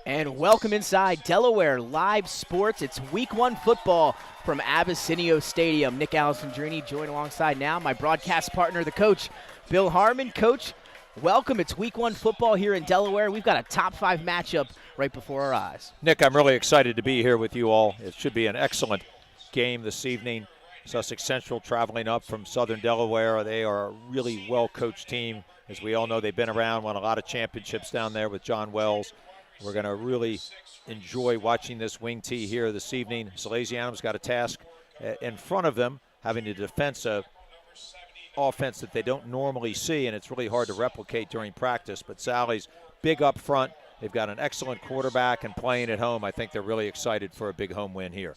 And welcome inside Delaware Live Sports. It's Week 1 football from Abessinio Stadium. Nick Alessandrini joined alongside now my broadcast partner, the coach, Bill Harmon. Coach, welcome. It's Week 1 football here in Delaware. We've got a top 5 matchup right before our eyes. Nick, I'm really excited to be here with you all. It should be an excellent game this evening. Sussex Central traveling up from southern Delaware. They are a really well-coached team. As we all know, they've been around, won a lot of championships down there with John Wells. We're going to really enjoy watching this wing tee here this evening. Salesianum's got a task in front of them, having to defense a offense that they don't normally see, and it's really hard to replicate during practice. But Sally's big up front. They've got an excellent quarterback, and playing at home, I think they're really excited for a big home win here.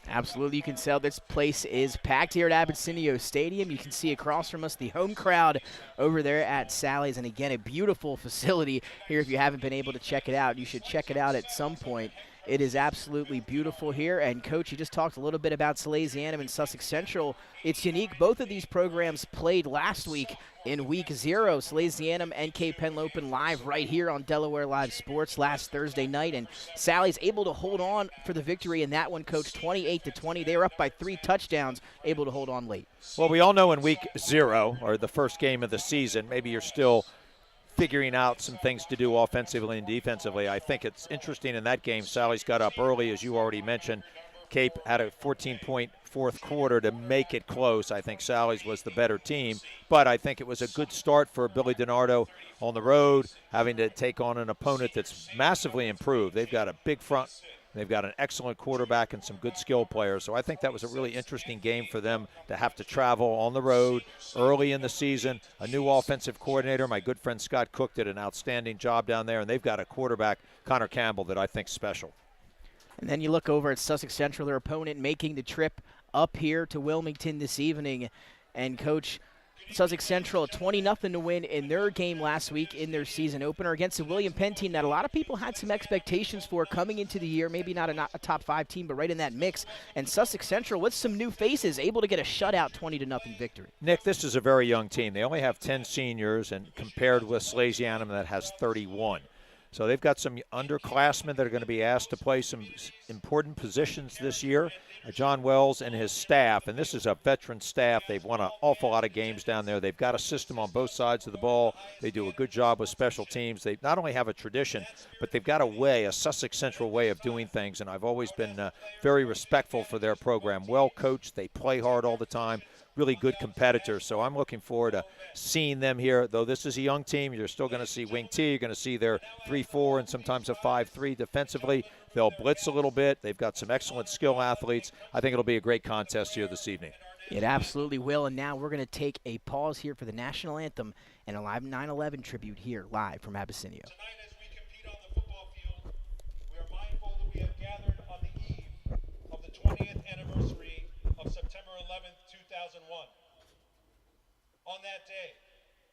Absolutely. You can tell this place is packed here at Abessinio Stadium. You can see across from us the home crowd over there at Sally's. And again, a beautiful facility here. If you haven't been able to check it out, you should check it out at some point. It is absolutely beautiful here. And, Coach, you just talked a little bit about Salesianum and Sussex Central. It's unique. Both of these programs played last week in Week 0. Salesianum and Cape Henlopen live right here on Delaware Live Sports last Thursday night. And Sally's able to hold on for the victory in that one, Coach, 28-20. They were up by 3 touchdowns, able to hold on late. Well, we all know in Week 0, or the first game of the season, maybe you're still figuring out some things to do offensively and defensively. I think it's interesting in that game, Sally's got up early, as you already mentioned. Cape had a 14-point fourth quarter to make it close. I think Sally's was the better team, but I think it was a good start for Billy DiNardo on the road, having to take on an opponent that's massively improved. They've got a big front. They've got an excellent quarterback and some good skill players. So I think that was a really interesting game for them to have to travel on the road early in the season. A new offensive coordinator, my good friend Scott Cook, did an outstanding job down there, and they've got a quarterback, Connor Campbell, that I think's special. And then you look over at Sussex Central, their opponent making the trip up here to Wilmington this evening. And, Coach, Sussex Central, 20-0 to win in their game last week in their season opener against the William Penn team that a lot of people had some expectations for coming into the year. Maybe not a top 5 team, but right in that mix. And Sussex Central, with some new faces, able to get a shutout 20-0 victory. Nick, this is a very young team. They only have 10 seniors, and compared with Salesianum that has 31. So they've got some underclassmen that are going to be asked to play some important positions this year. John Wells and his staff, and this is a veteran staff. They've won an awful lot of games down there. They've got a system on both sides of the ball. They do a good job with special teams. They not only have a tradition, but they've got a Sussex Central way of doing things, and I've always been very respectful for their program. Well coached. They play hard all the time. Really good competitors, so I'm looking forward to seeing them here. Though this is a young team, you're still going to see wing T. You're going to see their 3-4 and sometimes a 5-3 defensively. They'll blitz a little bit. They've got some excellent skill athletes. I think it'll be a great contest here this evening. It absolutely will, and now we're going to take a pause here for the national anthem and a live 9/11 tribute here live from Abessinio. Tonight, as we compete on the football field, we are mindful that we have gathered on the eve of the 20th anniversary of September 11th, 2001. On that day,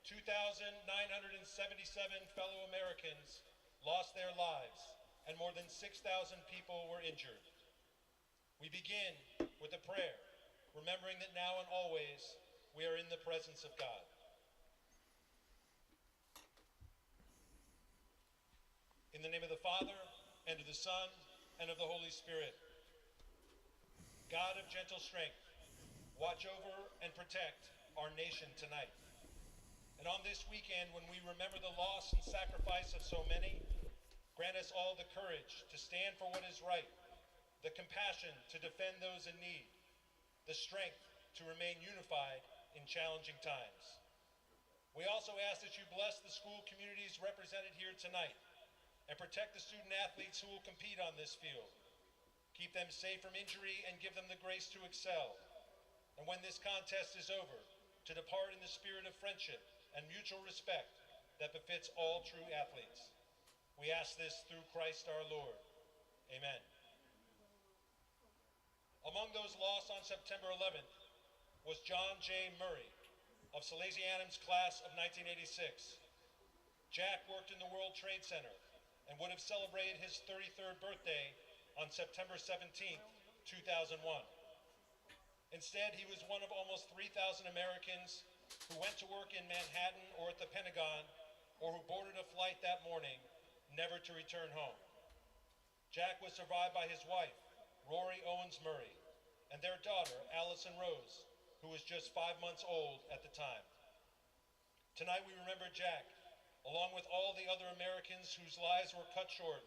2,977 fellow Americans lost their lives, and more than 6,000 people were injured. We begin with a prayer, remembering that now and always we are in the presence of God. In the name of the Father, and of the Son, and of the Holy Spirit. God of gentle strength, watch over and protect our nation tonight. And on this weekend, when we remember the loss and sacrifice of so many, grant us all the courage to stand for what is right, the compassion to defend those in need, the strength to remain unified in challenging times. We also ask that you bless the school communities represented here tonight and protect the student athletes who will compete on this field. Keep them safe from injury and give them the grace to excel. And when this contest is over, to depart in the spirit of friendship and mutual respect that befits all true athletes. We ask this through Christ our Lord. Amen. Among those lost on September 11th was John J. Murray of Salesianum's class of 1986. Jack worked in the World Trade Center and would have celebrated his 33rd birthday on September 17th, 2001. Instead, he was one of almost 3,000 Americans who went to work in Manhattan or at the Pentagon or who boarded a flight that morning never to return home. Jack was survived by his wife, Rory Owens Murray, and their daughter, Allison Rose, who was just 5 months old at the time. Tonight we remember Jack, along with all the other Americans whose lives were cut short,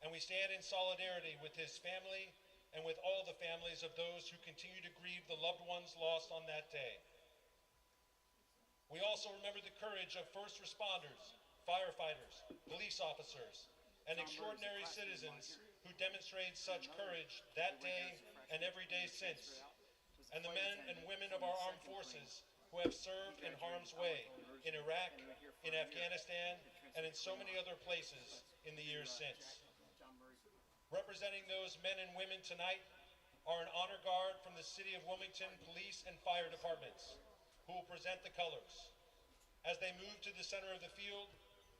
and we stand in solidarity with his family and with all the families of those who continue to grieve the loved ones lost on that day. We also remember the courage of first responders, firefighters, police officers, and extraordinary citizens who demonstrated such courage that day and every day since, and the men and women of our armed forces who have served in harm's way in Iraq, in Afghanistan, and in so many other places in the years since. Representing those men and women tonight are an honor guard from the City of Wilmington Police and Fire Departments, who will present the colors. As they move to the center of the field,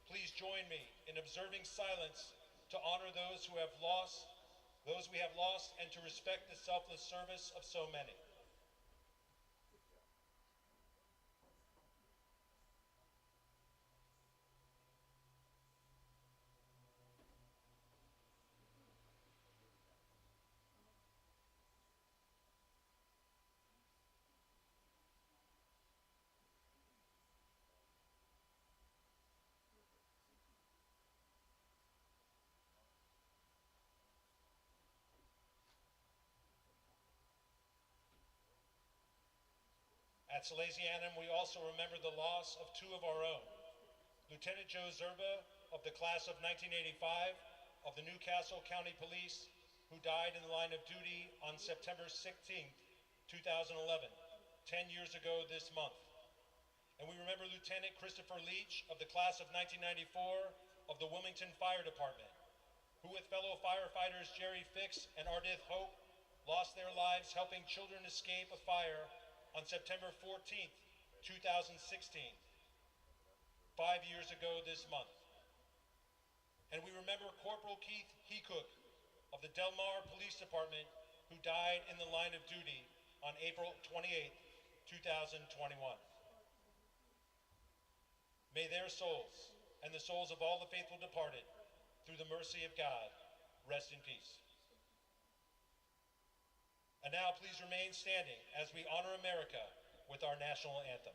please join me in observing silence to honor those we have lost, and to respect the selfless service of so many. At Salesianum, we also remember the loss of two of our own. Lieutenant Joe Zerba of the class of 1985 of the Newcastle County Police, who died in the line of duty on September 16th, 2011, 10 years ago this month. And we remember Lieutenant Christopher Leach of the class of 1994 of the Wilmington Fire Department, who with fellow firefighters Jerry Fix and Ardith Hope lost their lives helping children escape a fire on September 14th, 2016, 5 years ago this month. And we remember Corporal Keith Hecook of the Del Mar Police Department, who died in the line of duty on April 28th, 2021. May their souls and the souls of all the faithful departed, through the mercy of God, rest in peace. And now please remain standing as we honor America with our national anthem.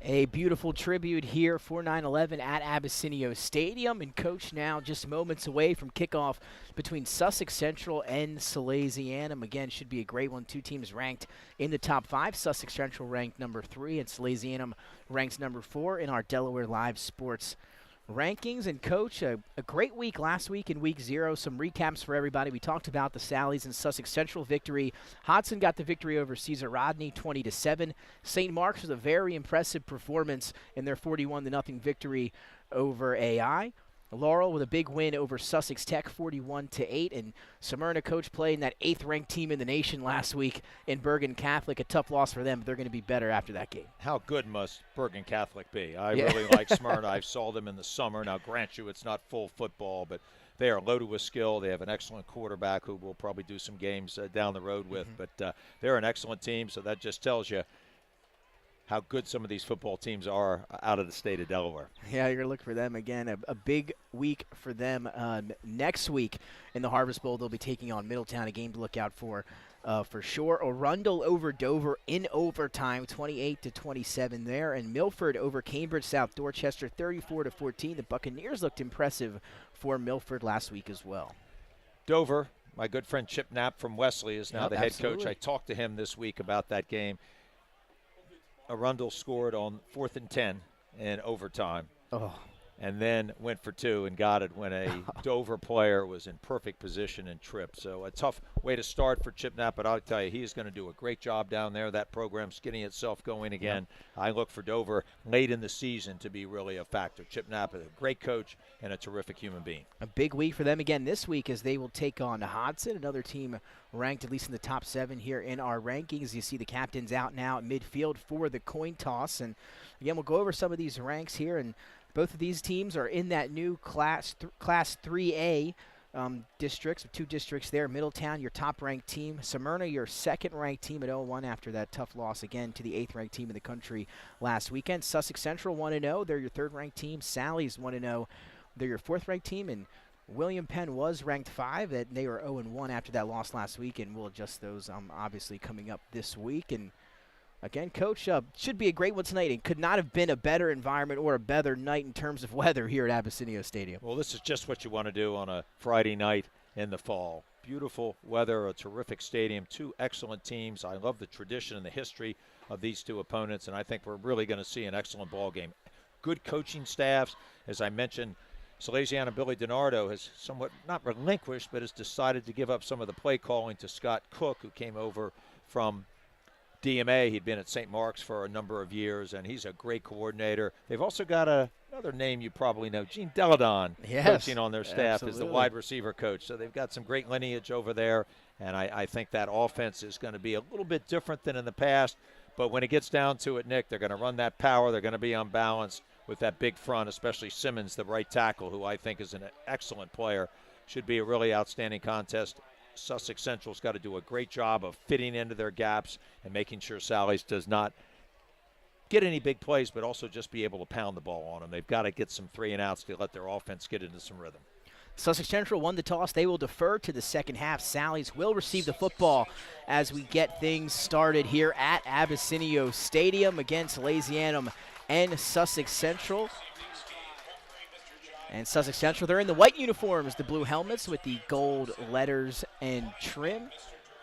A beautiful tribute here for 9/11 at Abessinio Stadium, and Coach now just moments away from kickoff between Sussex Central and Salesianum. Again, should be a great one. Two teams ranked in the top 5. Sussex Central ranked number 3, and Salesianum ranks number 4 in our Delaware Live Sports rankings. And Coach, a great week last week in week 0. Some recaps for everybody. We talked about the Sallies and Sussex Central victory. Hodson got the victory over Cesar Rodney 20-7. St. Mark's was a very impressive performance in their 41-0 victory over AI. Laurel with a big win over Sussex Tech, 41-8, and Smyrna, coach, playing that 8th-ranked team in the nation last week in Bergen Catholic. A tough loss for them, but they're going to be better after that game. How good must Bergen Catholic be? I really like Smyrna. I saw them in the summer. Now, grant you, it's not full football, but they are loaded with skill. They have an excellent quarterback who we'll probably do some games down the road with, but they're an excellent team, so that just tells you how good some of these football teams are out of the state of Delaware. Yeah, you're going to look for them again. A big week for them next week in the Harvest Bowl. They'll be taking on Middletown, a game to look out for sure. Arundel over Dover in overtime, 28-27 there. And Milford over Cambridge South Dorchester, 34-14. The Buccaneers looked impressive for Milford last week as well. Dover, my good friend Chip Knapp from Wesley, is now the head absolutely. coach. I talked to him this week about that game. Arundel scored on 4th and 10 in overtime. And then went for 2 and got it when a Dover player was in perfect position and tripped. So a tough way to start for Chip Knapp, but I'll tell you, he is going to do a great job down there. That program's getting itself going again. I look for Dover late in the season to be really a factor. Chip Knapp is a great coach and a terrific human being. A big week for them again this week as they will take on Hodson, another team ranked at least in the top 7 here in our rankings. You see the captains out now at midfield for the coin toss. And again, we'll go over some of these ranks here, and both of these teams are in that new Class 3A districts, 2 districts there. Middletown, your top-ranked team. Smyrna, your second-ranked team at 0-1 after that tough loss again to the 8th-ranked team in the country last weekend. Sussex Central 1-0. They're your 3rd-ranked team. Sally's 1-0. They're your 4th-ranked team. And William Penn was ranked 5. They were 0-1 after that loss last week, and we'll adjust those obviously coming up this week. And again, Coach, should be a great one tonight, and could not have been a better environment or a better night in terms of weather here at Abessinio Stadium. Well, this is just what you want to do on a Friday night in the fall. Beautiful weather, a terrific stadium, 2 excellent teams. I love the tradition and the history of these 2 opponents, and I think we're really going to see an excellent ball game. Good coaching staffs. As I mentioned, Salesianum Billy DiNardo has somewhat not relinquished, but has decided to give up some of the play calling to Scott Cook, who came over from DMA. He'd been at St. Mark's for a number of years, and he's a great coordinator. They've also got another name you probably know, Gene Deladon, coaching on their staff as the wide receiver coach. So they've got some great lineage over there, and I think that offense is going to be a little bit different than in the past. But when it gets down to it, Nick, they're going to run that power. They're going to be unbalanced with that big front, especially Simmons, the right tackle, who I think is an excellent player. Should be a really outstanding contest. Sussex Central's got to do a great job of fitting into their gaps and making sure Sally's does not get any big plays, but also just be able to pound the ball on them. They've got to get some 3-and-outs to let their offense get into some rhythm. Sussex Central won the toss. They will defer to the second half. Sally's will receive the football as we get things started here at Abessinio Stadium against Salesianum and Sussex Central. And Sussex Central, they're in the white uniforms, the blue helmets with the gold letters and trim.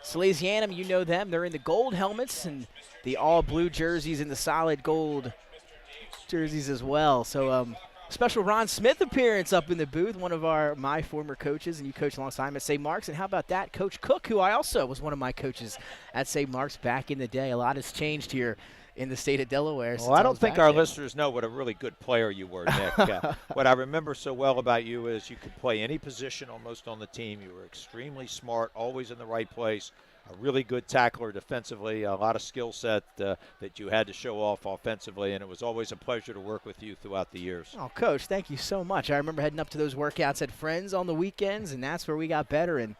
Salesianum, you know them. They're in the gold helmets and the all-blue jerseys and the solid gold jerseys as well. So special Ron Smith appearance up in the booth, one of my former coaches, and you coached alongside him at St. Mark's. And how about that, Coach Cook, who I also was one of my coaches at St. Mark's back in the day. A lot has changed here in the state of Delaware. Well, I don't think our listeners know what a really good player you were, Nick. What I remember so well about you is you could play any position almost on the team. You were extremely smart, always in the right place, a really good tackler defensively, a lot of skill set that you had to show off offensively, and it was always a pleasure to work with you throughout the years. Oh, Coach, thank you so much. I remember heading up to those workouts at Friends on the weekends, and that's where we got better. And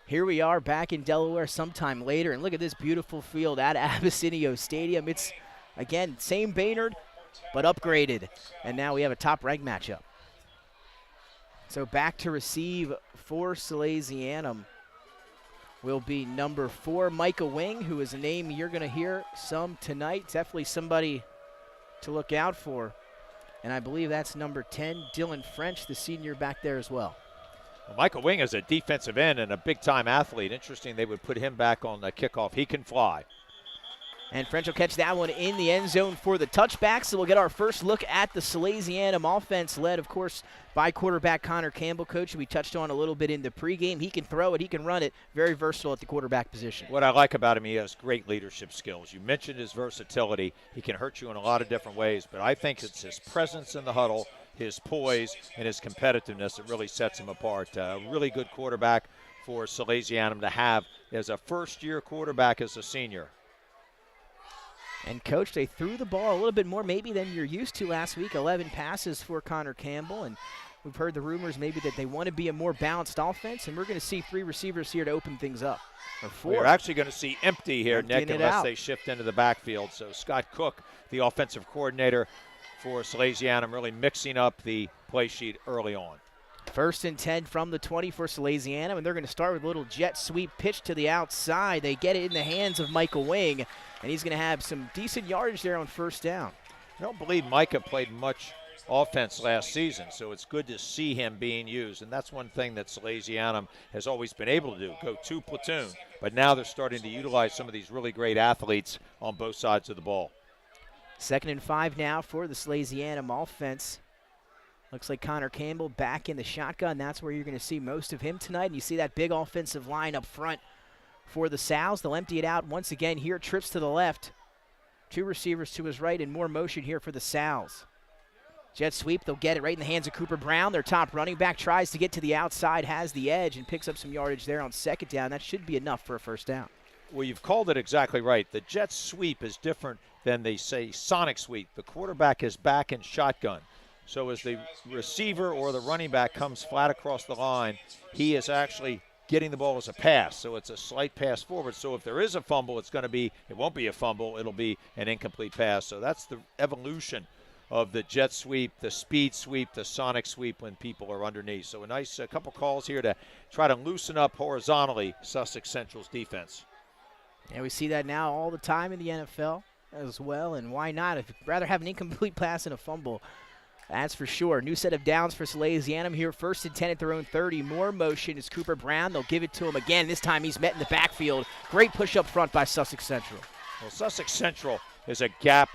here we are back in Delaware sometime later, and look at this beautiful field at Abessinio Stadium. It's, again, same Baynard, but upgraded, and now we have a top-ranked matchup. So back to receive for Salesianum will be number 4, Micah Wing, who is a name you're going to hear some tonight. Definitely somebody to look out for. And I believe that's number 10, Dylan French, the senior back there as well. Well, Michael Wing is a defensive end and a big-time athlete. Interesting they would put him back on the kickoff. He can fly. And French will catch that one in the end zone for the touchback. So we'll get our first look at the Salesianum offense, led, of course, by quarterback Connor Campbell, coach, who we touched on a little bit in the pregame. He can throw it. He can run it. Very versatile at the quarterback position. What I like about him, he has great leadership skills. You mentioned his versatility. He can hurt you in a lot of different ways, but I think it's his presence in the huddle, his poise and his competitiveness that really sets him apart. Really good quarterback for Salesianum to have as a first-year quarterback as a senior. And, Coach, they threw the ball a little bit more maybe than you're used to last week. 11 passes for Connor Campbell, and we've heard the rumors maybe that they want to be a more balanced offense, and we're going to see 3 receivers here to open things up. Or 4. We're actually going to see empty here, Emptying Nick, it unless out. they shift into the backfield. So Scott Cook, the offensive coordinator for Salesianum, really mixing up the play sheet early on. 1st and 10 from the 20 for Salesianum, and they're going to start with a little jet sweep pitch to the outside. They get it in the hands of Michael Wing, and he's going to have some decent yardage there on 1st down. I don't believe Micah played much offense last season, so it's good to see him being used. And that's one thing that Salesianum has always been able to do, go 2 platoon. But now they're starting to utilize some of these really great athletes on both sides of the ball. 2nd and 5 now for the Salesianum offense. Looks like Connor Campbell back in the shotgun. That's where you're going to see most of him tonight. And you see that big offensive line up front for the Sal's. They'll empty it out once again here. Trips to the left. 2 receivers to his right and more motion here for the Sal's. Jet sweep. They'll get it right in the hands of Cooper Brown. Their top running back tries to get to the outside, has the edge, and picks up some yardage there on 2nd down. That should be enough for a 1st down. Well, you've called it exactly right. The jet sweep is different than they say sonic sweep. The quarterback is back in shotgun. So as the receiver or the running back comes flat across the line, he is actually getting the ball as a pass. So it's a slight pass forward. So if there is a fumble, it won't be a fumble, it'll be an incomplete pass. So that's the evolution of the jet sweep, the speed sweep, the sonic sweep when people are underneath. So a nice couple calls here to try to loosen up horizontally Sussex Central's defense. Yeah, we see that now all the time in the NFL as well, and why not? If you'd rather have an incomplete pass than a fumble, that's for sure. New set of downs for Salesianum here. 1st and 10 at their own 30. More motion is Cooper Brown. They'll give it to him again. This time he's met in the backfield. Great push up front by Sussex Central. Well, Sussex Central is a gap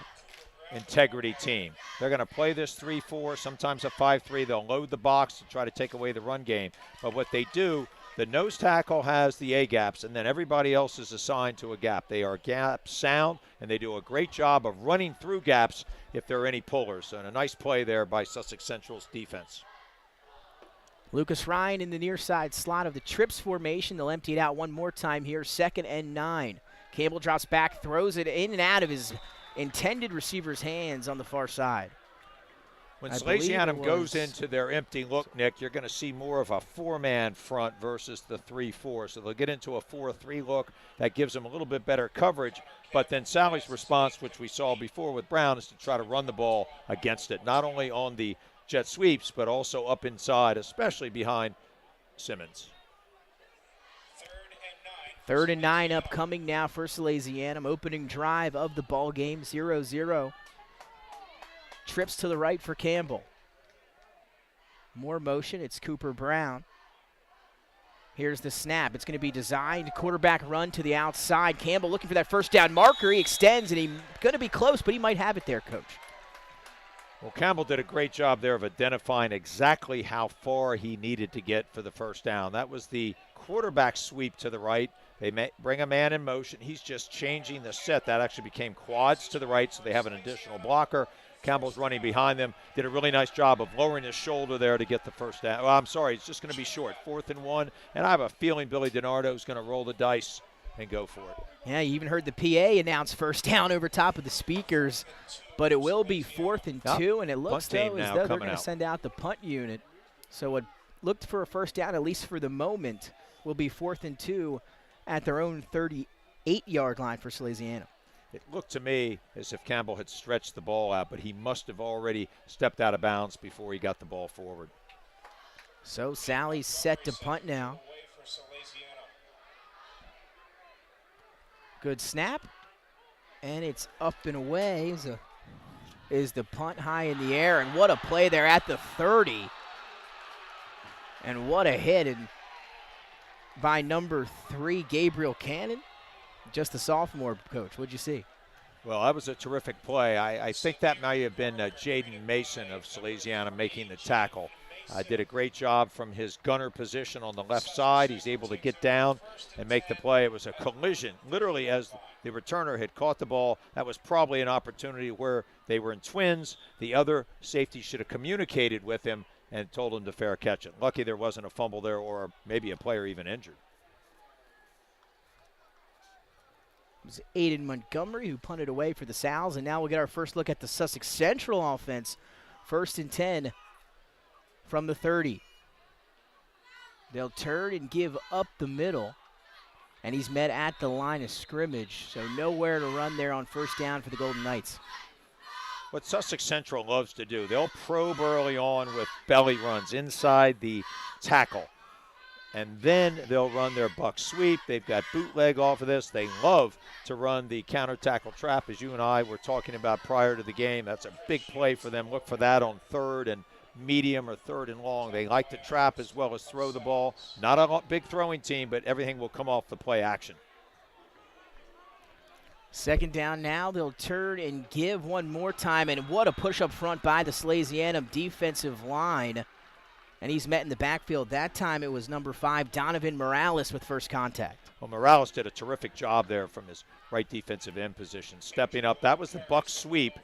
integrity team. They're going to play this 3-4, sometimes a 5-3. They'll load the box to try to take away the run game. But what they do, the nose tackle has the A gaps, and then everybody else is assigned to a gap. They are gap sound, and they do a great job of running through gaps if there are any pullers. And a nice play there by Sussex Central's defense. Lucas Ryan in the near side slot of the trips formation. They'll empty it out one more time here. 2nd and 9. Campbell drops back, throws it in and out of his intended receiver's hands on the far side. When Salesianum goes into their empty look, Nick, you're going to see more of a 4-man front versus the 3-4. So they'll get into a 4-3 look. That gives them a little bit better coverage. But then Sally's response, which we saw before with Brown, is to try to run the ball against it, not only on the jet sweeps, but also up inside, especially behind Simmons. 3rd and 9 upcoming now for Salesianum. Opening drive of the ball game, 0-0. Trips to the right for Campbell. More motion. It's Cooper Brown. Here's the snap. It's going to be designed. Quarterback run to the outside. Campbell looking for that 1st down marker. He extends, and he's going to be close, but he might have it there, Coach. Well, Campbell did a great job there of identifying exactly how far he needed to get for the 1st down. That was the quarterback sweep to the right. They bring a man in motion. He's just changing the set. That actually became quads to the right, so they have an additional blocker. Campbell's running behind them. Did a really nice job of lowering his shoulder there to get the 1st down. Well, I'm sorry, it's just going to be short. 4th and 1, and I have a feeling Billy DiNardo is going to roll the dice and go for it. Yeah, you even heard the PA announce 1st down over top of the speakers, but it will be 4th and 2, and it looks though as though they're going to send out the punt unit. So what looked for a 1st down, at least for the moment, will be 4th and 2 at their own 38-yard line for Salesianum. It looked to me as if Campbell had stretched the ball out, but he must have already stepped out of bounds before he got the ball forward. So Sally's set to punt now. Good snap, and it's up and away. Is the punt high in the air, and what a play there at the 30. And what a hit by number 3, Gabriel Cannon. Just a sophomore, Coach. What'd you see? Well, that was a terrific play. I think that might have been Jaden Mason of Salesianum making the tackle. Did a great job from his gunner position on the left side. He's able to get down and make the play. It was a collision. Literally, as the returner had caught the ball, that was probably an opportunity where they were in twins. The other safety should have communicated with him and told him to fair catch it. Lucky there wasn't a fumble there or maybe a player even injured. It was Aiden Montgomery who punted away for the Sals, and now we'll get our first look at the Sussex Central offense. 1st and 10 from the 30. They'll turn and give up the middle, and he's met at the line of scrimmage, so nowhere to run there on 1st down for the Golden Knights. What Sussex Central loves to do, they'll probe early on with belly runs inside the tackle. And then they'll run their buck sweep. They've got bootleg off of this. They love to run the counter tackle trap, as you and I were talking about prior to the game. That's a big play for them. Look for that on 3rd and medium or 3rd and long. They like to trap as well as throw the ball. Not a big throwing team, but everything will come off the play action. 2nd down now. They'll turn and give one more time, and what a push up front by the Salesianum defensive line. And he's met in the backfield. That time it was number 5, Donovan Morales, with first contact. Well, Morales did a terrific job there from his right defensive end position, stepping up. That was the buck sweep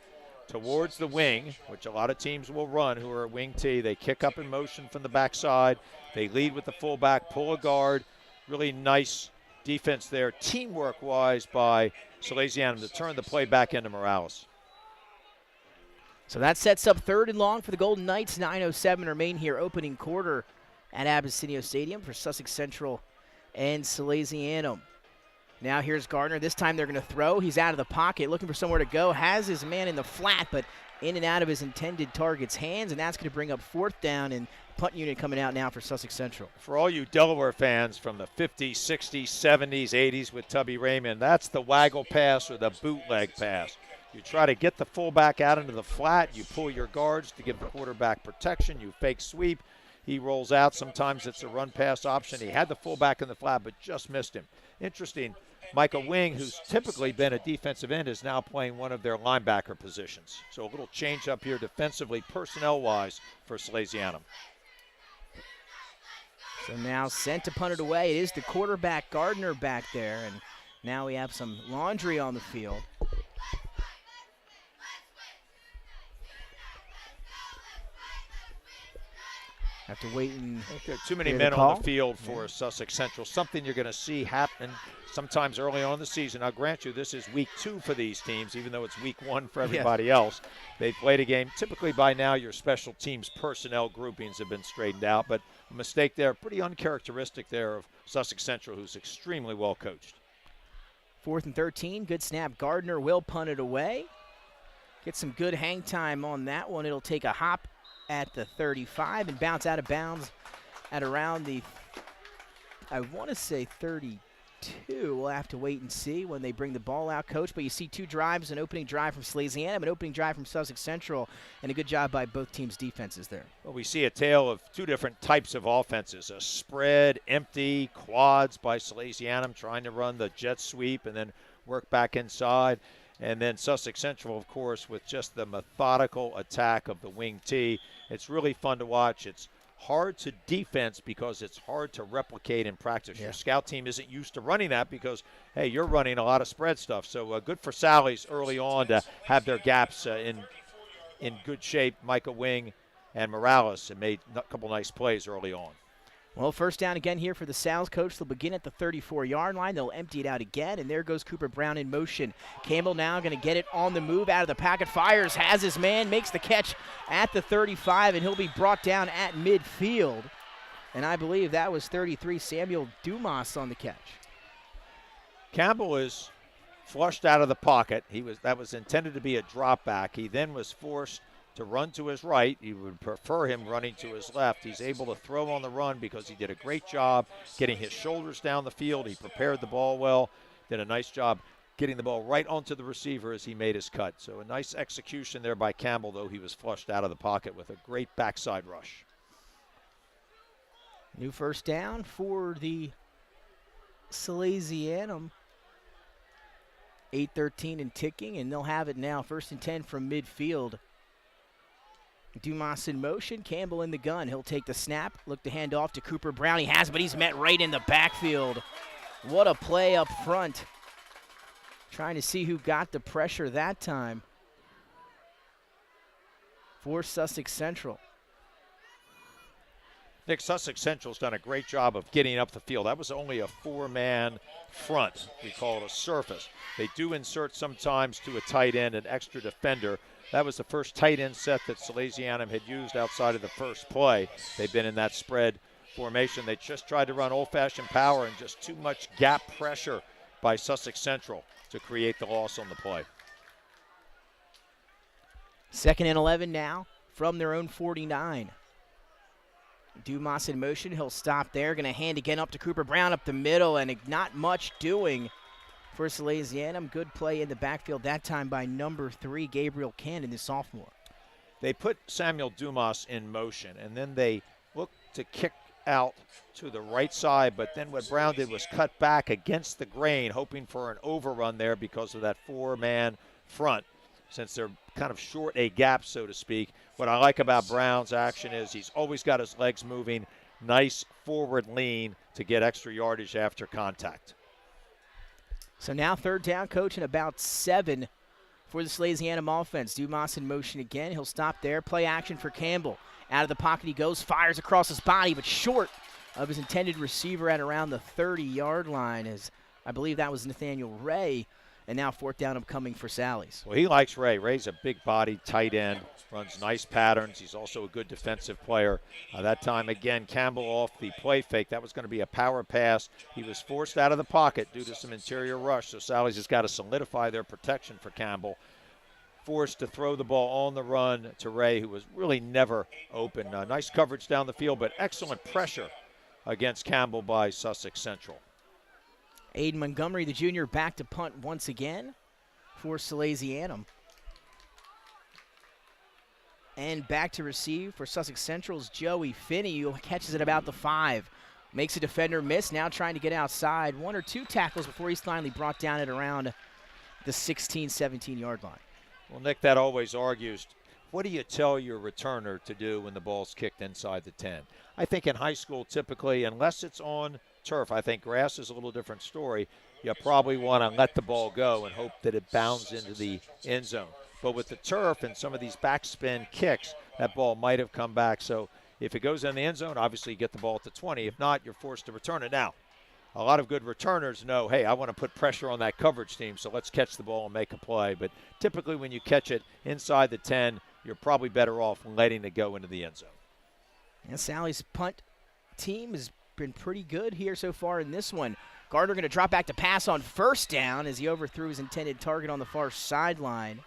towards the wing, which a lot of teams will run who are a wing T. They kick up in motion from the backside. They lead with the fullback, pull a guard. Really nice defense there, teamwork-wise, by Salesianum to turn the play back into Morales. So that sets up 3rd and long for the Golden Knights. 9:07 remain here, opening quarter at Abessinio Stadium for Sussex Central and Salesianum. Now here's Gardner. This time they're going to throw. He's out of the pocket, looking for somewhere to go. Has his man in the flat, but in and out of his intended target's hands, and that's going to bring up 4th down, and punt unit coming out now for Sussex Central. For all you Delaware fans from the 50s, 60s, 70s, 80s with Tubby Raymond, that's the waggle pass or the bootleg pass. You try to get the fullback out into the flat. You pull your guards to give the quarterback protection. You fake sweep. He rolls out. Sometimes it's a run-pass option. He had the fullback in the flat, but just missed him. Interesting, Micah Wing, who's typically been a defensive end, is now playing one of their linebacker positions. So a little change up here defensively, personnel-wise, for Salesianum. So now sent to punt it away. It is the quarterback, Gardner, back there, and now we have some laundry on the field. Have to wait and too many men on the field for Sussex Central. Something you're going to see happen sometimes early on in the season. I'll grant you this is week 2 for these teams, even though it's week 1 for everybody else. They played a game. Typically by now your special teams personnel groupings have been straightened out, but a mistake there, pretty uncharacteristic there of Sussex Central, who's extremely well coached. 4th and 13, good snap. Gardner will punt it away. Get some good hang time on that one. It'll take a hop at the 35 and bounce out of bounds at around the, I want to say 32. We'll have to wait and see when they bring the ball out, Coach. But you see 2 drives, an opening drive from Salesianum, an opening drive from Sussex Central, and a good job by both teams' defenses there. Well, we see a tale of 2 different types of offenses, a spread, empty, quads by Salesianum trying to run the jet sweep and then work back inside. And then Sussex Central, of course, with just the methodical attack of the wing T. It's really fun to watch. It's hard to defense because it's hard to replicate in practice. Your scout team isn't used to running that because, hey, you're running a lot of spread stuff. So good for Sally's early on to have their gaps in good shape. Micah Wing and Morales have made a couple nice plays early on. Well, 1st down again here for the Sal's, Coach. They'll begin at the 34-yard line. They'll empty it out again, and there goes Cooper Brown in motion. Campbell now going to get it on the move out of the pocket. Fires, has his man, makes the catch at the 35, and he'll be brought down at midfield. And I believe that was 33, Samuel Dumas on the catch. Campbell is flushed out of the pocket. That was intended to be a drop back. He then was forced to run to his right. You would prefer him running to his left. He's able to throw on the run because he did a great job getting his shoulders down the field. He prepared the ball well, did a nice job getting the ball right onto the receiver as he made his cut. So a nice execution there by Campbell, though he was flushed out of the pocket with a great backside rush. New 1st down for the Salesianum. 8:13 and ticking, and they'll have it now. 1st and 10 from midfield. Dumas in motion, Campbell in the gun. He'll take the snap, look to hand off to Cooper Brown. He has, but he's met right in the backfield. What a play up front. Trying to see who got the pressure that time for Sussex Central. Nick, Sussex Central's done a great job of getting up the field. That was only a 4-man front. We call it a surface. They do insert sometimes to a tight end an extra defender. That was the first tight end set that Salesianum had used outside of the first play. They've been in that spread formation. They just tried to run old-fashioned power and just too much gap pressure by Sussex Central to create the loss on the play. 2nd and 11 now from their own 49. Dumas in motion. He'll stop there. Going to hand again up to Cooper Brown up the middle, and not much doing for Salesianum. Good play in the backfield that time by number 3, Gabriel Cannon, the sophomore. They put Samuel Dumas in motion, and then they looked to kick out to the right side, but then what Brown did was cut back against the grain, hoping for an overrun there because of that 4-man front. Since they're kind of short a gap, so to speak. What I like about Brown's action is he's always got his legs moving, nice forward lean to get extra yardage after contact. So now 3rd down, coach, and about 7 for the Salesianum offense. Dumas in motion again. He'll stop there. Play action for Campbell. Out of the pocket he goes, fires across his body, but short of his intended receiver at around the 30-yard line, as I believe that was Nathaniel Ray. And now 4th down upcoming for Sally's. Well, he likes Ray. Ray's a big-bodied tight end, runs nice patterns. He's also a good defensive player. That time, again, Campbell off the play fake. That was going to be a power pass. He was forced out of the pocket due to some interior rush, so Sally's has got to solidify their protection for Campbell. Forced to throw the ball on the run to Ray, who was really never open. Nice coverage down the field, but excellent pressure against Campbell by Sussex Central. Aiden Montgomery, the junior, back to punt once again for Salesianum. And back to receive for Sussex Central's Joey Finney, who catches it about the 5. Makes a defender miss, now trying to get outside. 1 or 2 tackles before he's finally brought down at around the 16, 17-yard line. Well, Nick, that always argues, what do you tell your returner to do when the ball's kicked inside the 10? I think in high school, typically, unless it's on turf, I think grass is a little different story. You probably want to let the ball go and hope that it bounds into the end zone. But with the turf and some of these backspin kicks, that ball might have come back. So if it goes in the end zone, obviously you get the ball at the 20. If not, you're forced to return it. Now, a lot of good returners know, hey, I want to put pressure on that coverage team, so let's catch the ball and make a play. But typically when you catch it inside the 10, you're probably better off letting it go into the end zone. And Sally's punt team has been pretty good here so far in this one. Gardner going to drop back to pass on 1st down as he overthrew his intended target on the far sideline.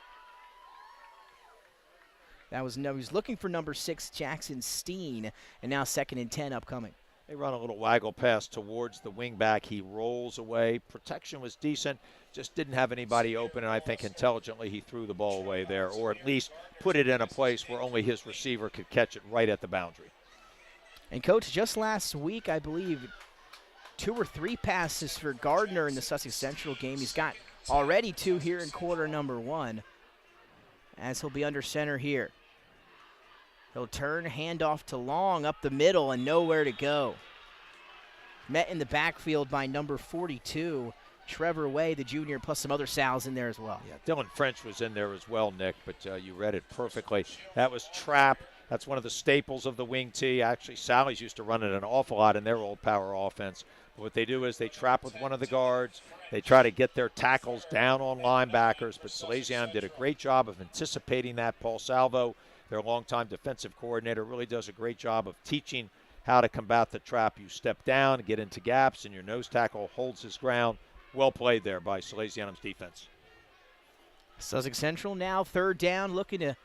He was looking for number 6, Jackson Steen, and now 2nd and 10 upcoming. They run a little waggle pass towards the wingback. He rolls away. Protection was decent, just didn't have anybody open, and I think intelligently he threw the ball away there, or at least put it in a place where only his receiver could catch it right at the boundary. And, Coach, just last week, I believe, 2 or 3 passes for Gardner in the Sussex Central game. He's got already 2 here in quarter number 1, as he'll be under center here. He'll turn, handoff to Long up the middle, and nowhere to go. Met in the backfield by number 42, Trevor Way, the junior, plus some other Sals in there as well. Yeah, Dylan French was in there as well, Nick, but you read it perfectly. That was trap. That's one of the staples of the wing tee. Actually, Sally's used to run it an awful lot in their old power offense. But what they do is they trap with one of the guards. They try to get their tackles down on linebackers, but Salesianum did a great job of anticipating that. Paul Salvo, their longtime defensive coordinator, really does a great job of teaching how to combat the trap. You step down, get into gaps, and your nose tackle holds his ground. Well played there by Salesianum's defense. Sussex Central now 3rd down, looking to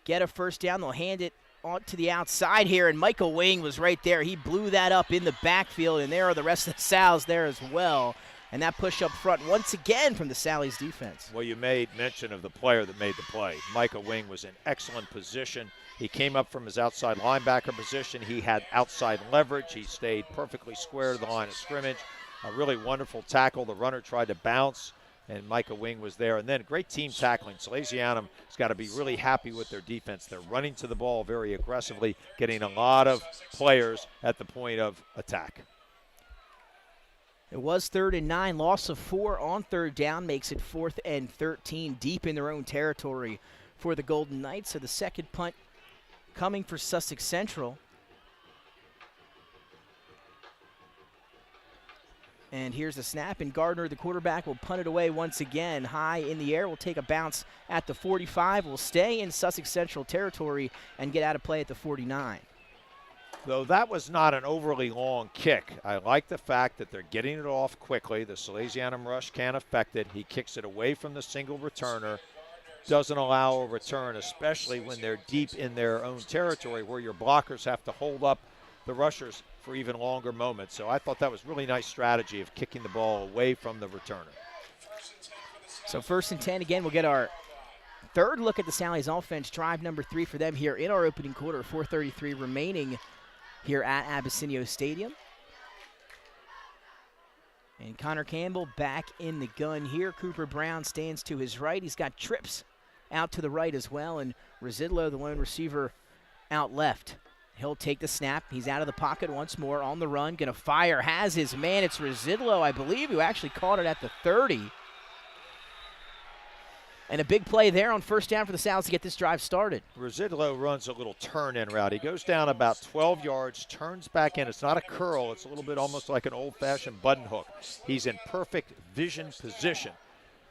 get a 1st down. They'll hand it on to the outside here, and Michael Wing was right there. He blew that up in the backfield, and there are the rest of the Sals there as well. And that push up front once again from the Sally's defense. Well, you made mention of the player that made the play. Michael Wing was in excellent position. He came up from his outside linebacker position. He had outside leverage. He stayed perfectly square to the line of scrimmage. A really wonderful tackle. The runner tried to bounce and Micah Wing was there. And then great team tackling. Salesianum has got to be really happy with their defense. They're running to the ball very aggressively, getting a lot of players at the point of attack. It was 3rd and 9, loss of 4 on 3rd down, makes it 4th and 13, deep in their own territory for the Golden Knights. So the second punt coming for Sussex Central. And here's the snap, and Gardner, the quarterback, will punt it away once again. High in the air, will take a bounce at the 45, will stay in Sussex Central territory and get out of play at the 49. Though that was not an overly long kick, I like the fact that they're getting it off quickly. The Salesianum rush can't affect it. He kicks it away from the single returner. Doesn't allow a return, especially when they're deep in their own territory where your blockers have to hold up the rushers for even longer moments. So I thought that was really nice strategy of kicking the ball away from the returner. So 1st and 10, again, we'll get our third look at the Sally's offense, drive number 3 for them here in our opening quarter, 4:33 remaining here at Abessinio Stadium. And Connor Campbell back in the gun here. Cooper Brown stands to his right. He's got Trips out to the right as well, and Residlo, the lone receiver, out left. He'll take the snap. He's out of the pocket once more on the run. Going to fire. Has his man. It's Residlo, I believe, who actually caught it at the 30. And a big play there on 1st down for the Sal's to get this drive started. Residlo runs a little turn-in route. He goes down about 12 yards, turns back in. It's not a curl. It's a little bit almost like an old-fashioned button hook. He's in perfect vision position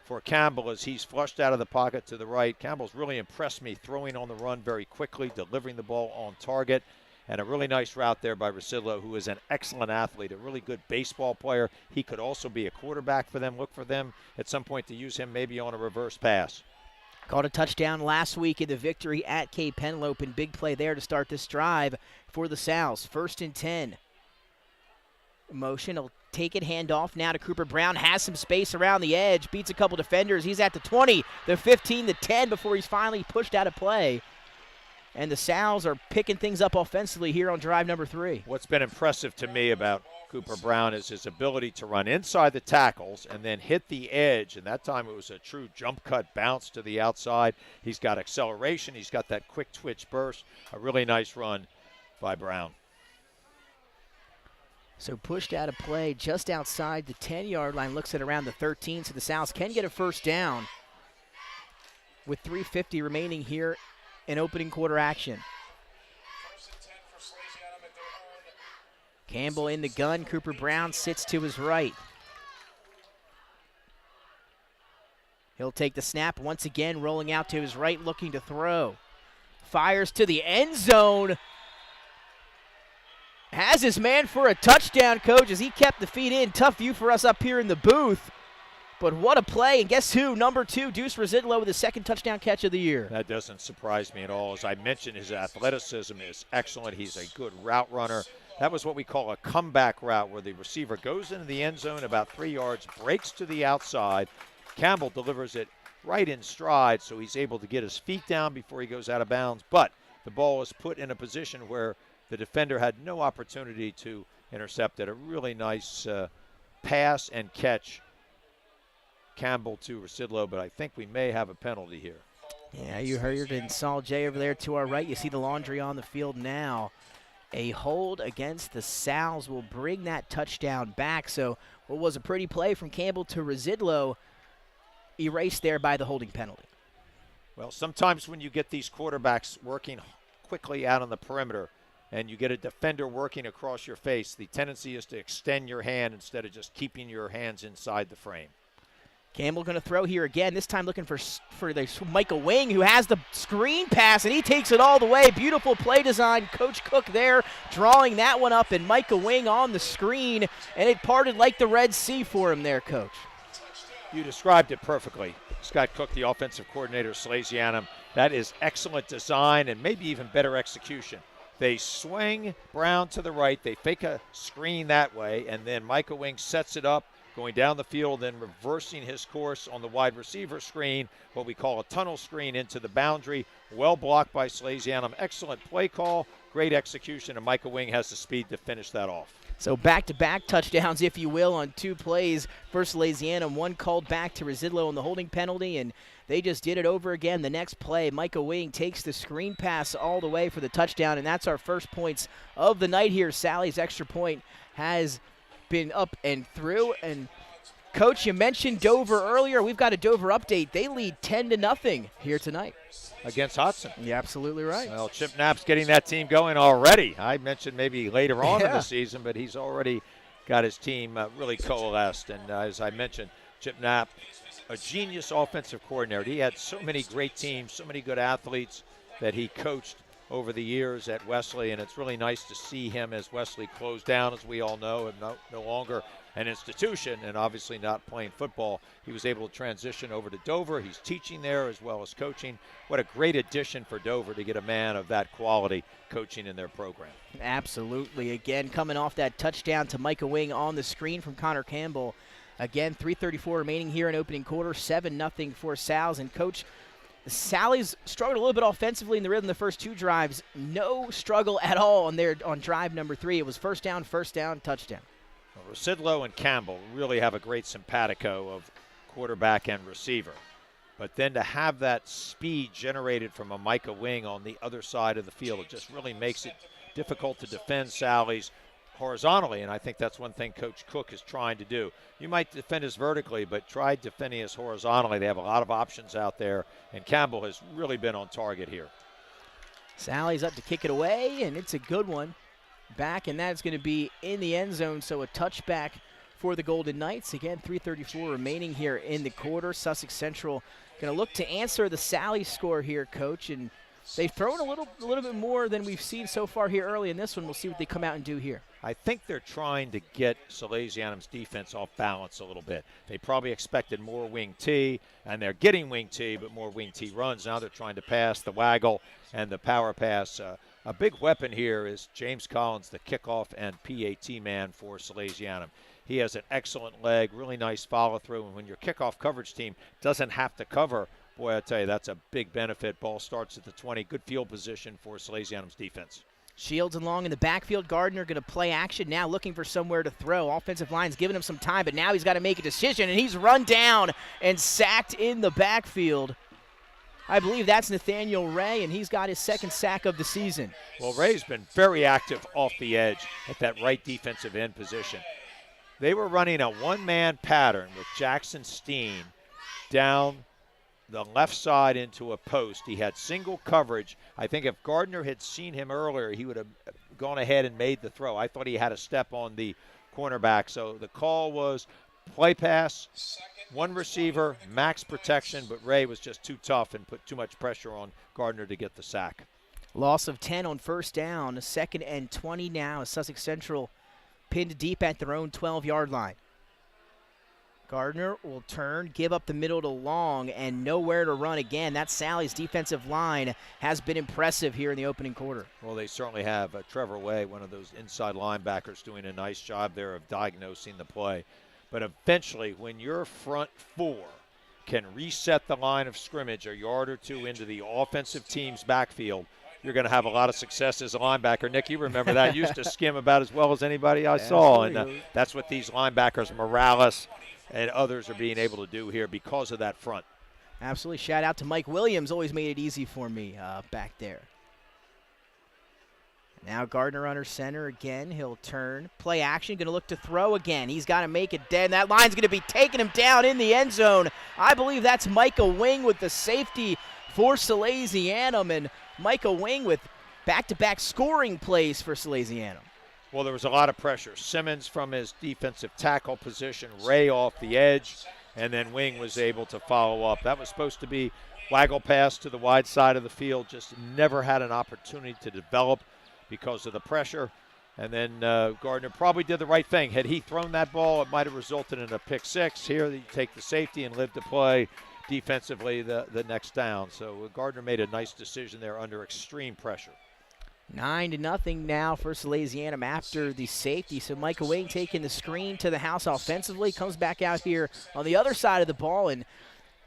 for Campbell as he's flushed out of the pocket to the right. Campbell's really impressed me throwing on the run very quickly, delivering the ball on target, and a really nice route there by Residlo, who is an excellent athlete, a really good baseball player. He could also be a quarterback for them. Look for them at some point to use him maybe on a reverse pass. Caught a touchdown last week in the victory at Cape Penelope, and big play there to start this drive for the Sal's. 1st and 10. Motion, he'll take it, hand off now to Cooper Brown, has some space around the edge, beats a couple defenders. He's at the 20, the 15, the 10 before he's finally pushed out of play. And the Sal's are picking things up offensively here on drive number 3. What's been impressive to me about Cooper Brown is his ability to run inside the tackles and then hit the edge, and that time it was a true jump cut bounce to the outside. He's got acceleration. He's got that quick twitch burst. A really nice run by Brown. So pushed out of play just outside the 10-yard line, looks at around the 13, so the Sal's can get a 1st down with 3:50 remaining here in opening quarter action. Campbell in the gun. Cooper Brown sits to his right. He'll take the snap once again, rolling out to his right, looking to throw. Fires to the end zone. Has his man for a touchdown, Coach, as he kept the feet in. Tough view for us up here in the booth. But what a play, and guess who? Number 2, Deuce Residlo with his 2nd touchdown catch of the year. That doesn't surprise me at all. As I mentioned, his athleticism is excellent. He's a good route runner. That was what we call a comeback route, where the receiver goes into the end zone about 3 yards, breaks to the outside. Campbell delivers it right in stride, so he's able to get his feet down before he goes out of bounds. But the ball is put in a position where the defender had no opportunity to intercept it. A really nice pass and catch. Campbell to Residlo, but I think we may have a penalty here. Yeah, you heard it in Saul J over there to our right. You see the laundry on the field now. A hold against the Sal's will bring that touchdown back. So what was a pretty play from Campbell to Residlo, erased there by the holding penalty. Well, sometimes when you get these quarterbacks working quickly out on the perimeter and you get a defender working across your face, the tendency is to extend your hand instead of just keeping your hands inside the frame. Campbell going to throw here again, this time looking for the Michael Wing, who has the screen pass, and he takes it all the way. Beautiful play design. Coach Cook there drawing that one up, and Michael Wing on the screen, and it parted like the Red Sea for him there, Coach. You described it perfectly. Scott Cook, the offensive coordinator of Salesianum. That is excellent design and maybe even better execution. They swing Brown to the right. They fake a screen that way, and then Michael Wing sets it up going down the field, then reversing his course on the wide receiver screen, what we call a tunnel screen into the boundary. Well blocked by Salesianum. Excellent play call, great execution, and Micah Wing has the speed to finish that off. So back-to-back touchdowns, if you will, on 2 plays for Salesianum. One called back to Residlo on the holding penalty, and they just did it over again. The next play, Micah Wing takes the screen pass all the way for the touchdown, and that's our first points of the night here. Sally's extra point has been up and through. And, Coach, you mentioned Dover earlier. We've got a Dover update. They lead 10-0 here tonight. Against Hudson. You're absolutely right. Well, Chip Knapp's getting that team going already. I mentioned maybe later on in the season, but he's already got his team really coalesced. And as I mentioned, Chip Knapp, a genius offensive coordinator. He had so many great teams, so many good athletes that he coached over the years at Wesley, and it's really nice to see him as Wesley closed down, as we all know, and no longer an institution and obviously not playing football. He was able to transition over to Dover. He's teaching there as well as coaching. What a great addition for Dover to get a man of that quality coaching in their program. Absolutely. Again, coming off that touchdown to Micah Wing on the screen from Connor Campbell. Again, 3:34 remaining here in opening quarter, 7-0 for Sal's. And, Coach, the Sallies struggled a little bit offensively in the rhythm the first 2 drives. No struggle at all on drive number 3. It was first down, touchdown. Well, Residlo and Campbell really have a great simpatico of quarterback and receiver. But then to have that speed generated from a Micah Wing on the other side of the field, it just really makes it difficult to defend Sally's horizontally, and I think that's one thing Coach Cook is trying to do. You might defend us vertically, but try defending us horizontally. They have a lot of options out there, and Campbell has really been on target here. Sally's up to kick it away, and it's a good one. Back, and that's going to be in the end zone, so a touchback for the Golden Knights. Again, 3:34 remaining here in the quarter. Sussex Central going to look to answer the Sally score here, Coach, and they've thrown a little bit more than we've seen so far here early in this one. We'll see what they come out and do here. I think they're trying to get Salesianum's defense off balance a little bit. They probably expected more wing T, and they're getting wing T, but more wing T runs. Now they're trying to pass the waggle and the power pass. A big weapon here is James Collins, the kickoff and PAT man for Salesianum. He has an excellent leg, really nice follow-through, and when your kickoff coverage team doesn't have to cover, boy, I tell you, that's a big benefit. Ball starts at the 20. Good field position for Salesianum's defense. Shields and Long in the backfield. Gardner going to play action now, looking for somewhere to throw. Offensive line's giving him some time, but now he's got to make a decision, and he's run down and sacked in the backfield. I believe that's Nathaniel Ray, and he's got his second sack of the season. Well, Ray's been very active off the edge at that right defensive end position. They were running a one-man pattern with Jackson Steen down the left side into a post. He had single coverage. I think if Gardner had seen him earlier, he would have gone ahead and made the throw. I thought he had a step on the cornerback. So the call was play pass, one receiver, max protection, but Ray was just too tough and put too much pressure on Gardner to get the sack. Loss of 10 on first down. A 2nd and 20 now as Sussex Central pinned deep at their own 12-yard line. Gardner will turn, give up the middle to Long, and nowhere to run again. That Sally's defensive line has been impressive here in the opening quarter. Well, they certainly have. Trevor Way, one of those inside linebackers, doing a nice job there of diagnosing the play. But eventually, when your front 4 can reset the line of scrimmage a yard or two into the offensive team's backfield, you're going to have a lot of success as a linebacker. Nick, you remember that. You used to skim about as well as anybody I saw. And that's what these linebackers, Morales and others, are being able to do here because of that front. Absolutely. Shout out to Mike Williams. Always made it easy for me back there. Now Gardner under center again. He'll turn. Play action. Going to look to throw again. He's got to make it dead. That line's going to be taking him down in the end zone. I believe that's Micah Wing with the safety for Salesianum. And Micah Wing with back-to-back scoring plays for Salesianum. Well, there was a lot of pressure. Simmons from his defensive tackle position, Ray off the edge, and then Wing was able to follow up. That was supposed to be waggle pass to the wide side of the field, just never had an opportunity to develop because of the pressure. And then Gardner probably did the right thing. Had he thrown that ball, it might have resulted in a pick six. Here you take the safety and live to play defensively the next down. So Gardner made a nice decision there under extreme pressure. 9-0 now for Salesianum after the safety. So Micah Wing taking the screen to the house offensively, comes back out here on the other side of the ball and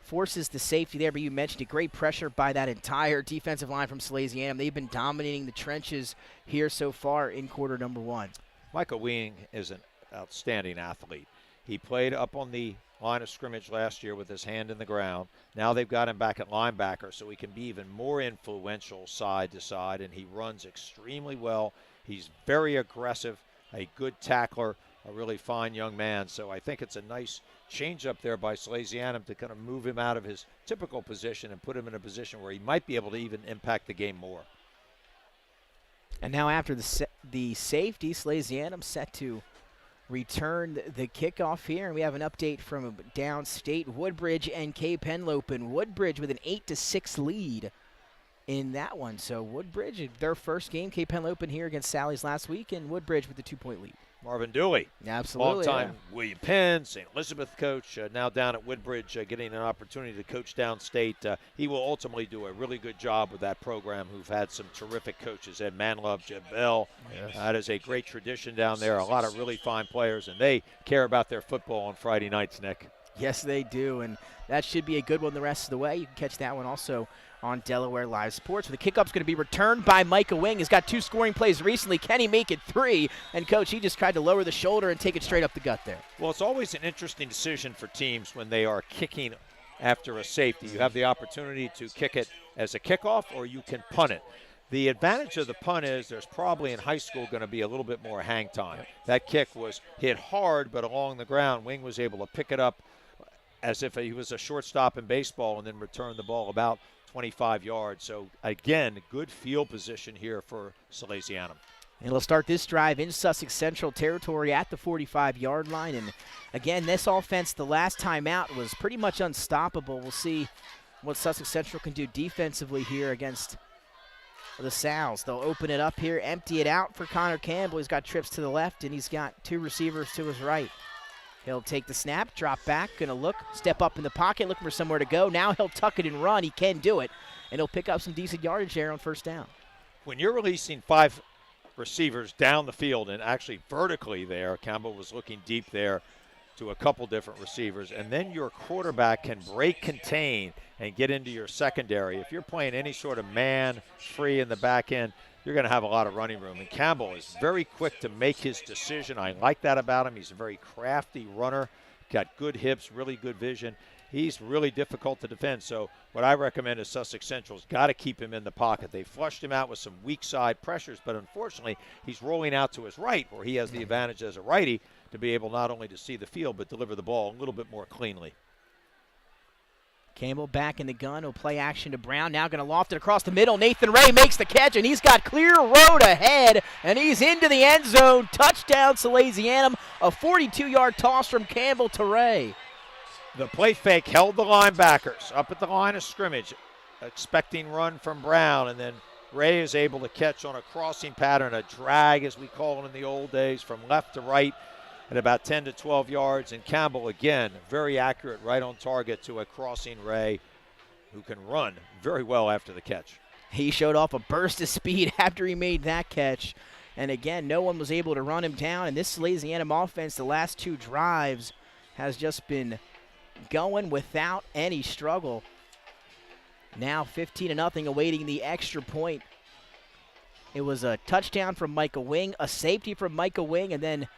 forces the safety there. But you mentioned it, great pressure by that entire defensive line from Salesianum. They've been dominating the trenches here so far in quarter number 1. Michael Wing is an outstanding athlete. He played up on the line of scrimmage last year with his hand in the ground. Now they've got him back at linebacker, so he can be even more influential side to side, and he runs extremely well. He's very aggressive, a good tackler, a really fine young man. So I think it's a nice change up there by Salesianum to kind of move him out of his typical position and put him in a position where he might be able to even impact the game more. And now after the safety, Salesianum set to return the kickoff here, and we have an update from downstate. Woodbridge and Cape Henlopen. Woodbridge with an 8-6 lead in that one. So Woodbridge, their first game, Cape Henlopen here against Sally's last week, and Woodbridge with the 2-point lead. Marvin Dooley, absolutely, long-time William Penn, St. Elizabeth coach, now down at Woodbridge, getting an opportunity to coach downstate. He will ultimately do a really good job with that program, who've had some terrific coaches. Ed Manlove, Jeb Bell. Yes. That is a great tradition down there. A lot of really fine players, and they care about their football on Friday nights, Nick. Yes, they do, and that should be a good one the rest of the way. You can catch that one also on Delaware Live Sports. The kickup's going to be returned by Micah Wing. He's got 2 scoring plays recently. Can he make it 3? And, Coach, he just tried to lower the shoulder and take it straight up the gut there. Well, it's always an interesting decision for teams when they are kicking after a safety. You have the opportunity to kick it as a kickoff, or you can punt it. The advantage of the punt is there's probably in high school going to be a little bit more hang time. That kick was hit hard, but along the ground, Wing was able to pick it up as if he was a shortstop in baseball and then return the ball about 25 yards. So, again, good field position here for Salesianum. And it'll start this drive in Sussex Central territory at the 45-yard line. And, again, this offense the last time out was pretty much unstoppable. We'll see what Sussex Central can do defensively here against the Sals. They'll open it up here, empty it out for Connor Campbell. He's got trips to the left, and he's got 2 receivers to his right. He'll take the snap, drop back, going to look, step up in the pocket, looking for somewhere to go. Now he'll tuck it and run. He can do it, and he'll pick up some decent yardage there on first down. When you're releasing 5 receivers down the field and actually vertically there, Campbell was looking deep there to a couple different receivers, and then your quarterback can break contain and get into your secondary. If you're playing any sort of man free in the back end, you're going to have a lot of running room. And Campbell is very quick to make his decision. I like that about him. He's a very crafty runner, got good hips, really good vision. He's really difficult to defend. So what I recommend is Sussex Central's got to keep him in the pocket. They flushed him out with some weak side pressures, but unfortunately he's rolling out to his right, where he has the advantage as a righty to be able not only to see the field but deliver the ball a little bit more cleanly. Campbell back in the gun. He'll play action to Brown. Now going to loft it across the middle. Nathan Ray makes the catch, and he's got clear road ahead, and he's into the end zone. Touchdown, Salesianum. A 42-yard toss from Campbell to Ray. The play fake held the linebackers up at the line of scrimmage, expecting run from Brown, and then Ray is able to catch on a crossing pattern, a drag as we call it in the old days, from left to right at about 10 to 12 yards. And Campbell, again, very accurate, right on target to a crossing Ray, who can run very well after the catch. He showed off a burst of speed after he made that catch. And again, no one was able to run him down. And this Salesianum offense, the last 2 drives, has just been going without any struggle. Now 15-0, awaiting the extra point. It was a touchdown from Micah Wing, a safety from Micah Wing, and then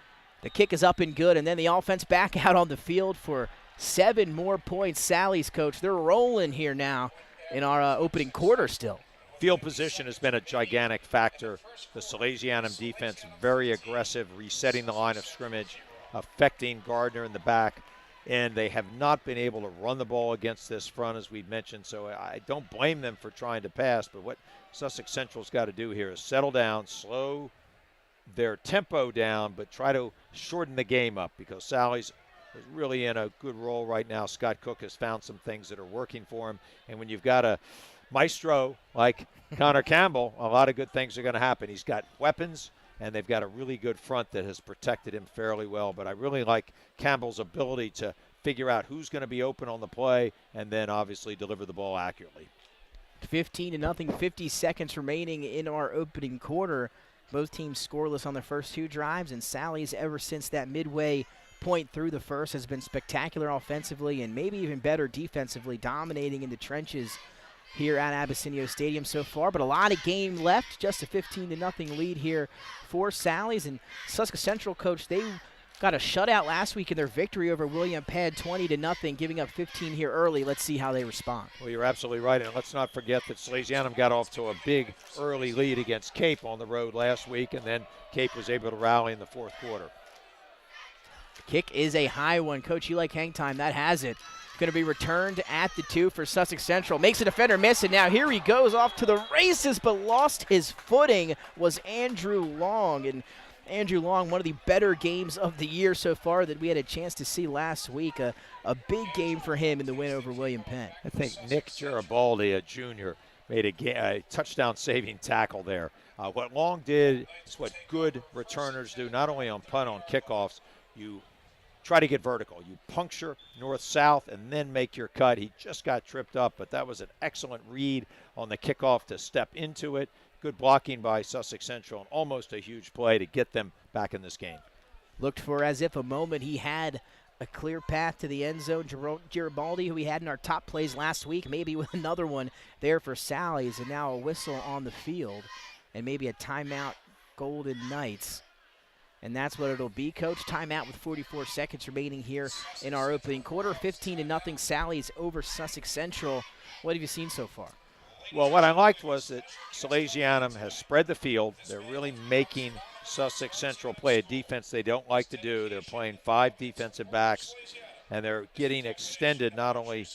the kick is up and good, and then the offense back out on the field for 7 more points. Sally's, Coach, they're rolling here now in our opening quarter still. Field position has been a gigantic factor. The Salesianum defense very aggressive, resetting the line of scrimmage, affecting Gardner in the back, and they have not been able to run the ball against this front, as we've mentioned, so I don't blame them for trying to pass, but what Sussex Central's got to do here is settle down, slow their tempo down, but try to shorten the game up, because Sally's is really in a good role right now. Scott Cook has found some things that are working for him, and when you've got a maestro like Connor Campbell, a lot of good things are going to happen. He's got weapons, and they've got a really good front that has protected him fairly well, but I really like Campbell's ability to figure out who's going to be open on the play and then obviously deliver the ball accurately. 15-0, 50 seconds remaining in our opening quarter. Both teams scoreless on the first two drives, and Sally's ever since that midway point through the first has been spectacular offensively and maybe even better defensively, dominating in the trenches here at Abessinio Stadium so far. But a lot of game left, just a 15-0 lead here for Sally's. And Sussex Central, coach, they got a shutout last week in their victory over William Penn, 20-0, giving up 15 here early. Let's see how they respond. Well, you're absolutely right, and let's not forget that Salesianum got off to a big early lead against Cape on the road last week, and then Cape was able to rally in the fourth quarter. Kick is a high one. Coach, you like hang time. That has it. Going to be returned at the 2 for Sussex Central. Makes a defender miss, and now here he goes off to the races, but lost his footing was Andrew Long. And Andrew Long, one of the better games of the year so far that we had a chance to see last week. A big game for him in the win over William Penn. I think Nick Garibaldi, a junior, made a touchdown-saving tackle there. What Long did is what good returners do, not only on punt, on kickoffs. You try to get vertical. You puncture north-south and then make your cut. He just got tripped up, but that was an excellent read on the kickoff to step into it. Good blocking by Sussex Central, and almost a huge play to get them back in this game. Looked for as if a moment he had a clear path to the end zone. Garibaldi, who we had in our top plays last week, maybe with another one there for Sally's, and now a whistle on the field, and maybe a timeout, Golden Knights. And that's what it'll be, Coach. Timeout with 44 seconds remaining here in our opening quarter. 15-0 Sally's over Sussex Central. What have you seen so far? Well, what I liked was that Salesianum has spread the field. They're really making Sussex Central play a defense they don't like to do. They're playing 5 defensive backs, and they're getting extended not only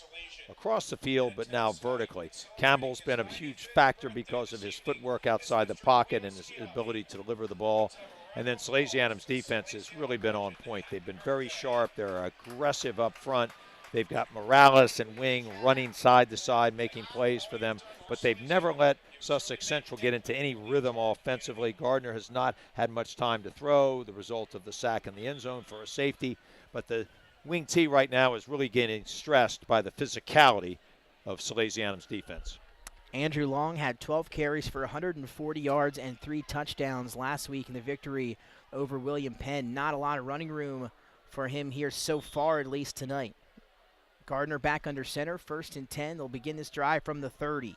across the field but now vertically. Campbell's been a huge factor because of his footwork outside the pocket and his ability to deliver the ball. And then Salesianum's defense has really been on point. They've been very sharp. They're aggressive up front. They've got Morales and Wing running side to side, making plays for them. But they've never let Sussex Central get into any rhythm offensively. Gardner has not had much time to throw, the result of the sack in the end zone for a safety. But the wing T right now is really getting stressed by the physicality of Salesianum's defense. Andrew Long had 12 carries for 140 yards and 3 touchdowns last week in the victory over William Penn. Not a lot of running room for him here so far, at least tonight. Gardner back under center, 1st and 10. They'll begin this drive from the 30.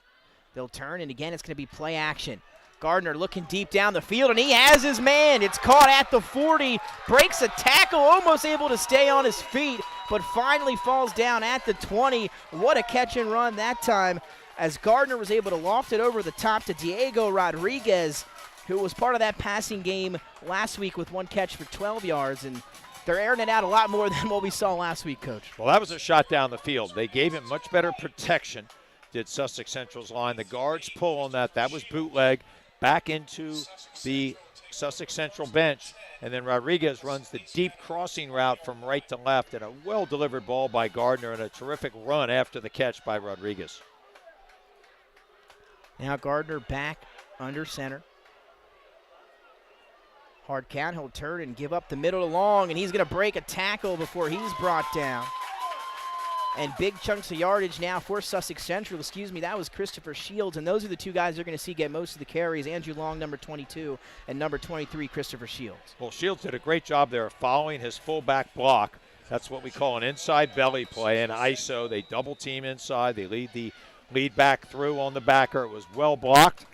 They'll turn, and again, it's going to be play action. Gardner looking deep down the field, and he has his man. It's caught at the 40, breaks a tackle, almost able to stay on his feet, but finally falls down at the 20. What a catch and run that time, as Gardner was able to loft it over the top to Diego Rodriguez, who was part of that passing game last week with 1 catch for 12 yards, and they're airing it out a lot more than what we saw last week, Coach. Well, that was a shot down the field. They gave him much better protection, did Sussex Central's line. The guards pull on that. That was bootleg back into the Sussex Central bench. And then Rodriguez runs the deep crossing route from right to left, and a well-delivered ball by Gardner and a terrific run after the catch by Rodriguez. Now Gardner back under center. Hard count, he'll turn and give up the middle to Long, and he's going to break a tackle before he's brought down. And big chunks of yardage now for Sussex Central. That was Christopher Shields, and those are the 2 guys they're going to see get most of the carries, Andrew Long, number 22, and number 23, Christopher Shields. Well, Shields did a great job there following his fullback block. That's what we call an inside belly play, an ISO. They double team inside. They lead back through on the backer. It was well blocked.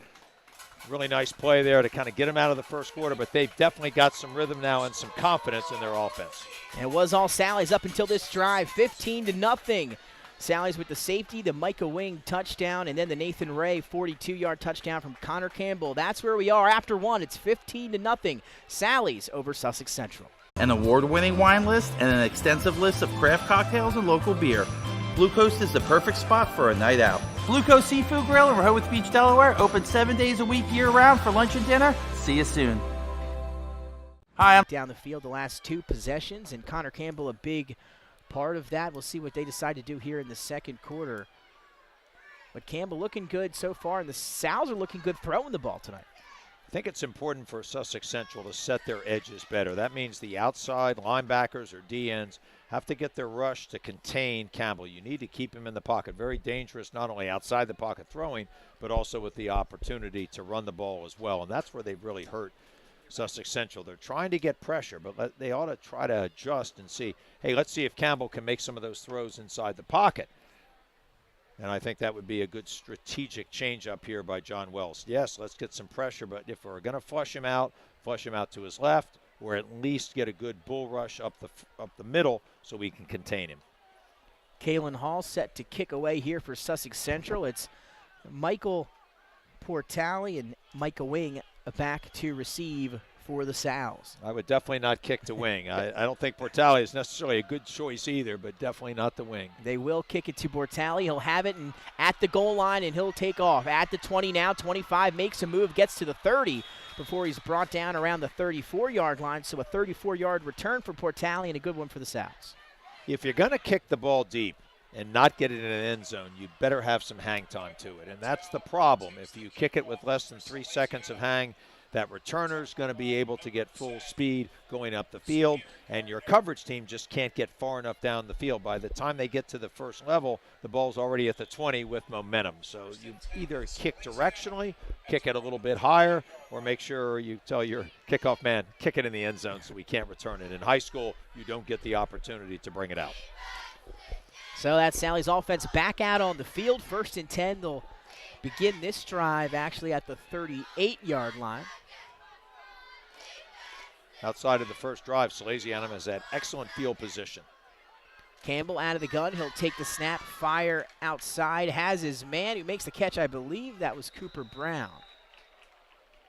Really nice play there to kind of get them out of the first quarter, but they've definitely got some rhythm now and some confidence in their offense. And it was all Sally's up until this drive, 15-0. Sally's with the safety, the Micah Wing touchdown, and then the Nathan Ray 42-yard touchdown from Connor Campbell. That's where we are after 1. It's 15-0. Sally's over Sussex Central. An award-winning wine list and an extensive list of craft cocktails and local beer. Blue Coast is the perfect spot for a night out. Blue Coast Seafood Grill in Rehoboth Beach, Delaware, open 7 days a week year-round for lunch and dinner. See you soon. Hi, I'm down the field the last 2 possessions, and Connor Campbell a big part of that. We'll see what they decide to do here in the second quarter. But Campbell looking good so far, and the Sows are looking good throwing the ball tonight. I think it's important for Sussex Central to set their edges better. That means the outside linebackers or DNs have to get their rush to contain Campbell. You need to keep him in the pocket. Very dangerous, not only outside the pocket throwing, but also with the opportunity to run the ball as well. And that's where they've really hurt Sussex Central. They're trying to get pressure, but they ought to try to adjust and see, hey, let's see if Campbell can make some of those throws inside the pocket. And I think that would be a good strategic change up here by John Wells. Yes, let's get some pressure, but if we're going to flush him out to his left, or at least get a good bull rush up the middle so we can contain him. Kalen Hall set to kick away here for Sussex Central. It's Michael Portali and Micah Wing back to receive for the Sals. I would definitely not kick to wing. I don't think Portali is necessarily a good choice either, but definitely not the wing. They will kick it to Portali. He'll have it at the goal line, and he'll take off. At the 20 now, 25, makes a move, gets to the 30 before he's brought down around the 34-yard line. So a 34-yard return for Portali and a good one for the Sals. If you're going to kick the ball deep and not get it in an end zone, you better have some hang time to it. And that's the problem. If you kick it with less than 3 seconds of hang, that returner's going to be able to get full speed going up the field, and your coverage team just can't get far enough down the field. By the time they get to the first level, the ball's already at the 20 with momentum. So you either kick directionally, kick it a little bit higher, or make sure you tell your kickoff man, kick it in the end zone so we can't return it. In high school, you don't get the opportunity to bring it out. So that's Sally's offense back out on the field. 1st and 10. They'll begin this drive actually at the 38-yard line. Outside of the first drive, Salesianum has had excellent field position. Campbell out of the gun. He'll take the snap, fire outside, has his man who makes the catch. I believe that was Cooper Brown.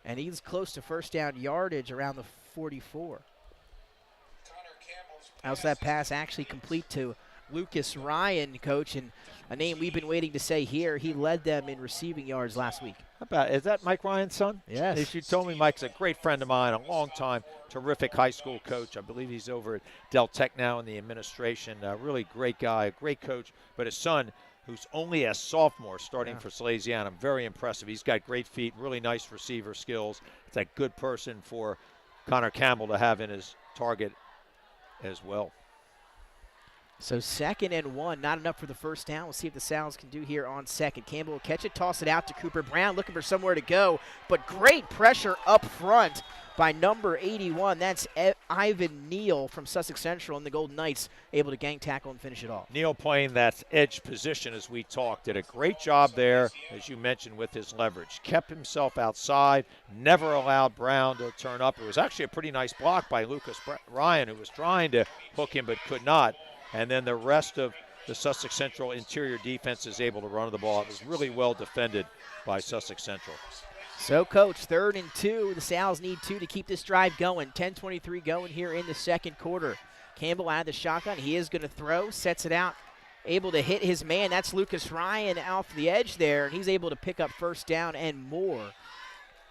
And he's close to first down yardage around the 44. How's that pass actually complete to Lucas Ryan, coach, and a name we've been waiting to say here. He led them in receiving yards last week. Is that Mike Ryan's son? Yes. If you told me Mike's a great friend of mine, a long time, terrific high school coach. I believe he's over at Del Tech now in the administration. A really great guy, a great coach. But his son, who's only a sophomore starting for Salesianum, very impressive. He's got great feet, really nice receiver skills. It's a good person for Connor Campbell to have in his target as well. So 2nd and 1, not enough for the first down. We'll see if the Sals can do here on second. Campbell will catch it, toss it out to Cooper Brown, looking for somewhere to go, but great pressure up front by number 81. That's Ivan Neal from Sussex Central, and the Golden Knights able to gang tackle and finish it off. Neal playing that edge position as we talked. Did a great job there, as you mentioned, with his leverage. Kept himself outside, never allowed Brown to turn up. It was actually a pretty nice block by Lucas Ryan, who was trying to hook him but could not. And then the rest of the Sussex Central interior defense is able to run the ball. It was really well defended by Sussex Central. So, Coach, 3rd and 2. The Sals need 2 to keep this drive going. 10:23 going here in the second quarter. Campbell out of the shotgun. He is going to throw, sets it out, able to hit his man. That's Lucas Ryan off the edge there, and he's able to pick up first down and more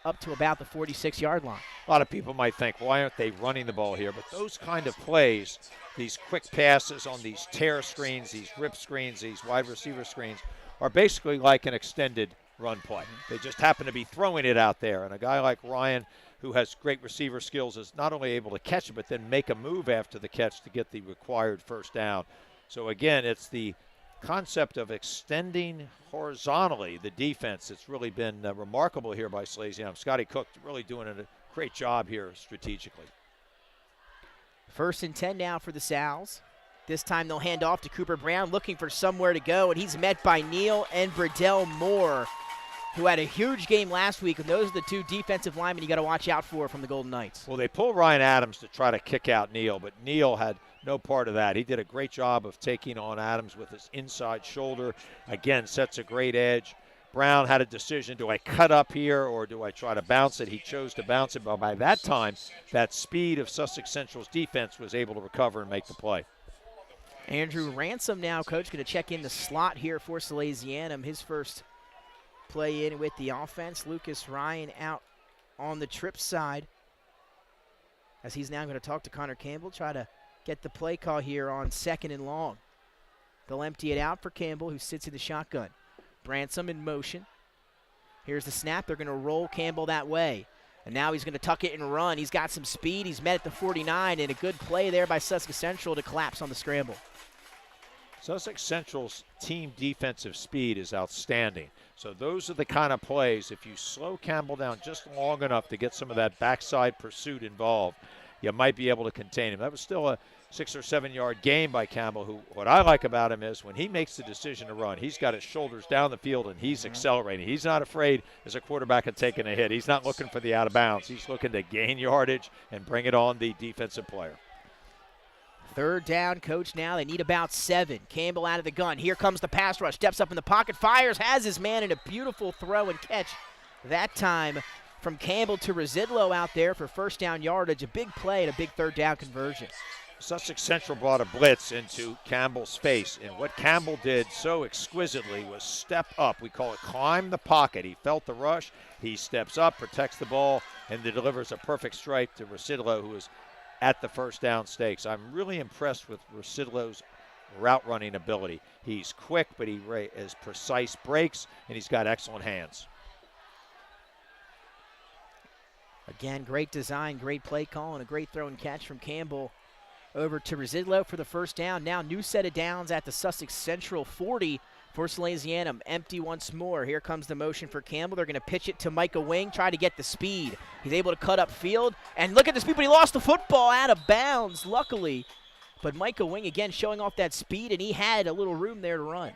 up to about the 46-yard line. A lot of people might think, why aren't they running the ball here? But those kind of plays, these quick passes on these tear screens, these rip screens, these wide receiver screens, are basically like an extended run play. They just happen to be throwing it out there. And a guy like Ryan, who has great receiver skills, is not only able to catch it, but then make a move after the catch to get the required first down. So, again, it's the concept of extending horizontally the defense. It's really been remarkable here by Salesianum. Scotty Cook really doing a great job here strategically. 1st and 10 now for the Sals. This time they'll hand off to Cooper Brown, looking for somewhere to go, and he's met by Neal and Burdell Moore, who had a huge game last week, and those are the 2 defensive linemen you got to watch out for from the Golden Knights. Well, they pull Ryan Adams to try to kick out Neal, but Neal had no part of that. He did a great job of taking on Adams with his inside shoulder. Again, sets a great edge. Brown had a decision, do I cut up here or do I try to bounce it? He chose to bounce it, but by that time, that speed of Sussex Central's defense was able to recover and make the play. Andrew Ransom now, coach, going to check in the slot here for Salesianum. His first play in with the offense. Lucas Ryan out on the trip side, as he's now going to talk to Connor Campbell, try to get the play call here on 2nd and long. They'll empty it out for Campbell, who sits in the shotgun. Bransom in motion. Here's the snap. They're going to roll Campbell that way. And now he's going to tuck it and run. He's got some speed. He's met at the 49, and a good play there by Sussex Central to collapse on the scramble. Sussex Central's team defensive speed is outstanding. So those are the kind of plays, if you slow Campbell down just long enough to get some of that backside pursuit involved, you might be able to contain him. That was still a 6 or 7 yard gain by Campbell, who, what I like about him is when he makes the decision to run, he's got his shoulders down the field and he's accelerating. He's not afraid as a quarterback of taking a hit. He's not looking for the out of bounds. He's looking to gain yardage and bring it on the defensive player. Third down, coach, now. They need about 7. Campbell out of the gun. Here comes the pass rush. Steps up in the pocket, fires, has his man, and a beautiful throw and catch that time from Campbell to Residlow out there for first down yardage. A big play and a big third down conversion. Sussex Central brought a blitz into Campbell's face, and what Campbell did so exquisitely was step up. We call it climb the pocket. He felt the rush. He steps up, protects the ball, and delivers a perfect strike to Residlow, who is at the first down stakes. I'm really impressed with Residlow's route running ability. He's quick, but he has precise breaks, and he's got excellent hands. Again, great design, great play call, and a great throw and catch from Campbell over to Residlow for the first down. Now new set of downs at the Sussex Central 40 for Salesianum. Empty once more. Here comes the motion for Campbell. They're going to pitch it to Micah Wing, try to get the speed. He's able to cut up field, and look at the speed, but he lost the football out of bounds, luckily. But Micah Wing, again, showing off that speed, and he had a little room there to run.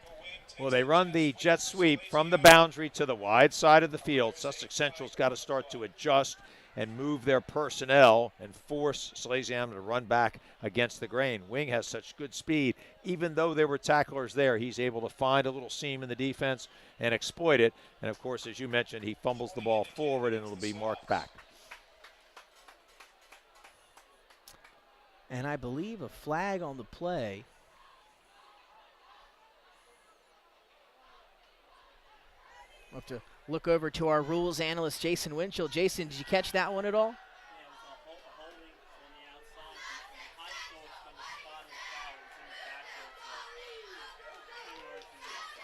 Well, they run the jet sweep from the boundary to the wide side of the field. Sussex Central's got to start to adjust and move their personnel and force Salesianum to run back against the grain. Wing has such good speed. Even though there were tacklers there, he's able to find a little seam in the defense and exploit it. And, of course, as you mentioned, he fumbles the ball forward and it'll be marked back. And I believe a flag on the play. We'll have to look over to our rules analyst, Jason Winchell. Jason, did you catch that one at all?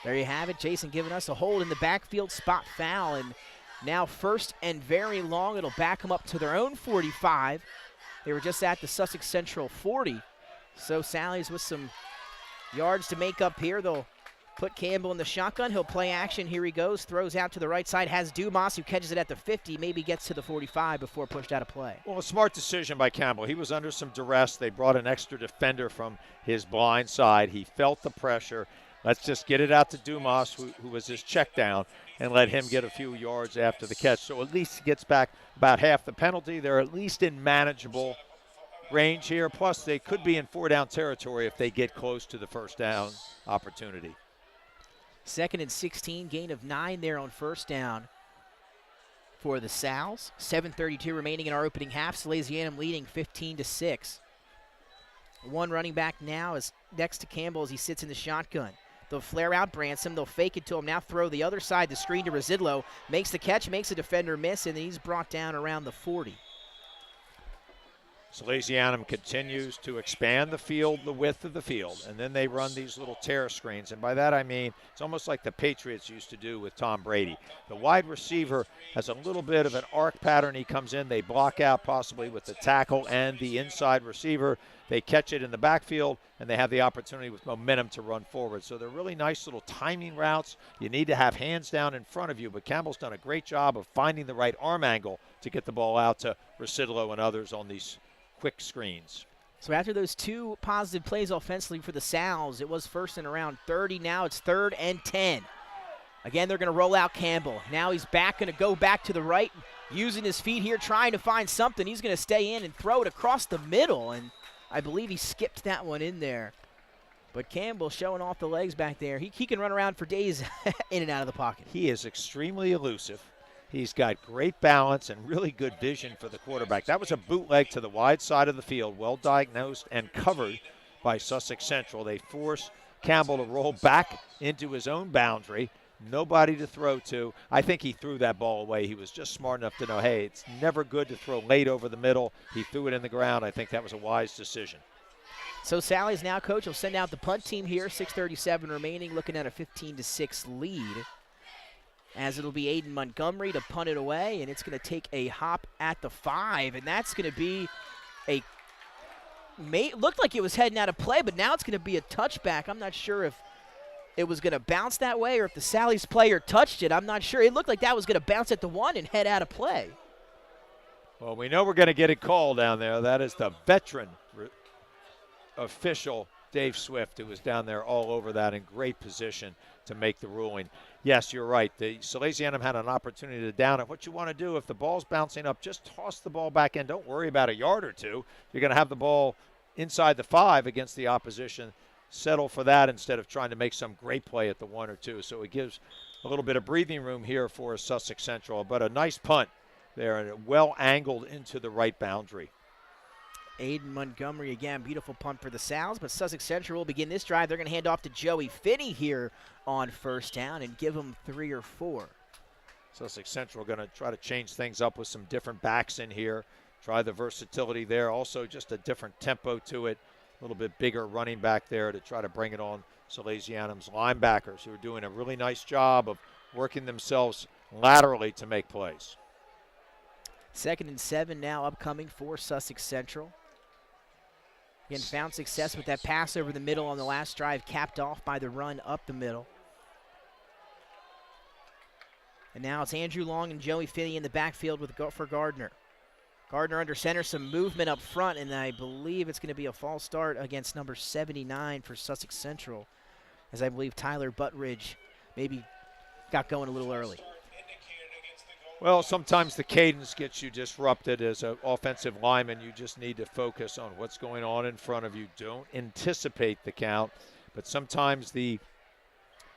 There you have it. Jason giving us a hold in the backfield, spot foul, and now first and very long. It'll back them up to their own 45. They were just at the Sussex Central 40. So Sally's with some yards to make up here. They'll put Campbell in the shotgun. He'll play action. Here he goes. Throws out to the right side. Has Dumas, who catches it at the 50. Maybe gets to the 45 before pushed out of play. Well, a smart decision by Campbell. He was under some duress. They brought an extra defender from his blind side. He felt the pressure. Let's just get it out to Dumas, who was his check down, and let him get a few yards after the catch. So at least he gets back about half the penalty. They're at least in manageable range here. Plus, they could be in 4-down territory if they get close to the first down opportunity. 2nd and 16, gain of 9 there on first down for the Sals. 7:32 remaining in our opening half. Salesianum leading 15-6. One running back now is next to Campbell as he sits in the shotgun. They'll flare out Bransom. They'll fake it to him. Now throw the other side, the screen to Residlow. Makes the catch, makes a defender miss, and he's brought down around the 40. Salesianum continues to expand the field, the width of the field, and then they run these little tear screens. And by that I mean it's almost like the Patriots used to do with Tom Brady. The wide receiver has a little bit of an arc pattern. He comes in, they block out possibly with the tackle and the inside receiver. They catch it in the backfield, and they have the opportunity with momentum to run forward. So they're really nice little timing routes. You need to have hands down in front of you, but Campbell's done a great job of finding the right arm angle to get the ball out to Residlow and others on these quick screens. So after those two positive plays offensively for the Sals, it was first and around 30. Now it's 3rd and 10. Again, they're going to roll out Campbell. Now he's going to go back to the right, using his feet here, trying to find something. He's going to stay in and throw it across the middle, and I believe he skipped that one in there. But Campbell showing off the legs back there. He can run around for days in and out of the pocket. He is extremely elusive. He's got great balance and really good vision for the quarterback. That was a bootleg to the wide side of the field, well diagnosed and covered by Sussex Central. They force Campbell to roll back into his own boundary. Nobody to throw to. I think he threw that ball away. He was just smart enough to know, hey, it's never good to throw late over the middle. He threw it in the ground. I think that was a wise decision. So Sally's now, coach, will send out the punt team here. 6:37 remaining, looking at a 15-6 lead. as it'll be Aiden Montgomery to punt it away, and it's going to take a hop at the 5, and that's going to be looked like it was heading out of play, but now it's going to be a touchback. I'm not sure if it was going to bounce that way or if the Sally's player touched it. I'm not sure. It looked like that was going to bounce at the 1 and head out of play. Well, we know we're going to get a call down there. That is the veteran official, Dave Swift, who was down there all over that in great position to make the ruling. Yes, you're right. The Salesianum had an opportunity to down it. What you want to do, if the ball's bouncing up, just toss the ball back in. Don't worry about a yard or two. You're going to have the ball inside the 5 against the opposition. Settle for that instead of trying to make some great play at the 1 or 2. So it gives a little bit of breathing room here for Sussex Central. But a nice punt there and well angled into the right boundary. Aiden Montgomery again, beautiful punt for the Sals, but Sussex Central will begin this drive. They're going to hand off to Joey Finney here on first down and give them 3 or 4. Sussex Central going to try to change things up with some different backs in here. Try the versatility there. Also just a different tempo to it. A little bit bigger running back there to try to bring it on Salesianum's linebackers, who are doing a really nice job of working themselves laterally to make plays. 2nd and 7 now upcoming for Sussex Central. Again, found success with that pass over the middle on the last drive, capped off by the run up the middle. And now it's Andrew Long and Joey Finney in the backfield for Gardner. Gardner under center, some movement up front, and I believe it's going to be a false start against number 79 for Sussex Central, as I believe Tyler Buttridge maybe got going a little early. Well, sometimes the cadence gets you disrupted as an offensive lineman. You just need to focus on what's going on in front of you. Don't anticipate the count, but sometimes the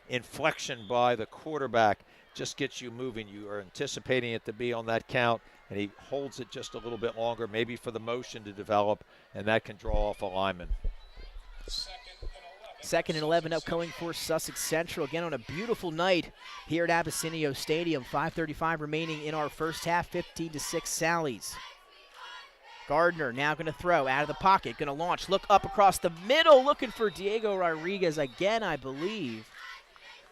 inflection by the quarterback just gets you moving. You are anticipating it to be on that count, and he holds it just a little bit longer, maybe for the motion to develop, and that can draw off a lineman. 2nd and 11 upcoming for Sussex Central. Again, on a beautiful night here at Abessinio Stadium. 5:35 remaining in our first half, 15-6 Sallies. Gardner now going to throw out of the pocket, going to launch, look up across the middle, looking for Diego Rodriguez again, I believe,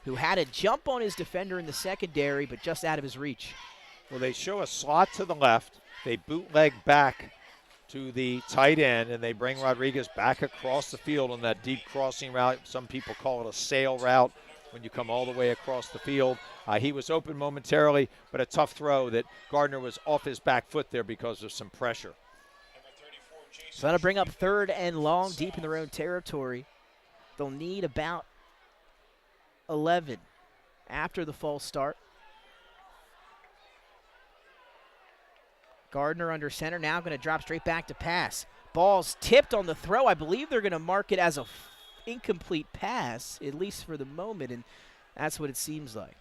who had a jump on his defender in the secondary, but just out of his reach. Well, they show a slot to the left. They bootleg back to the tight end, and they bring Rodriguez back across the field on that deep crossing route. Some people call it a sail route when you come all the way across the field. He was open momentarily, but a tough throw that Gardner was off his back foot there because of some pressure. So that'll bring up 3rd and long, deep in their own territory. They'll need about 11 after the false start. Gardner under center, now going to drop straight back to pass. Ball's tipped on the throw. I believe they're going to mark it as a incomplete pass, at least for the moment, and that's what it seems like.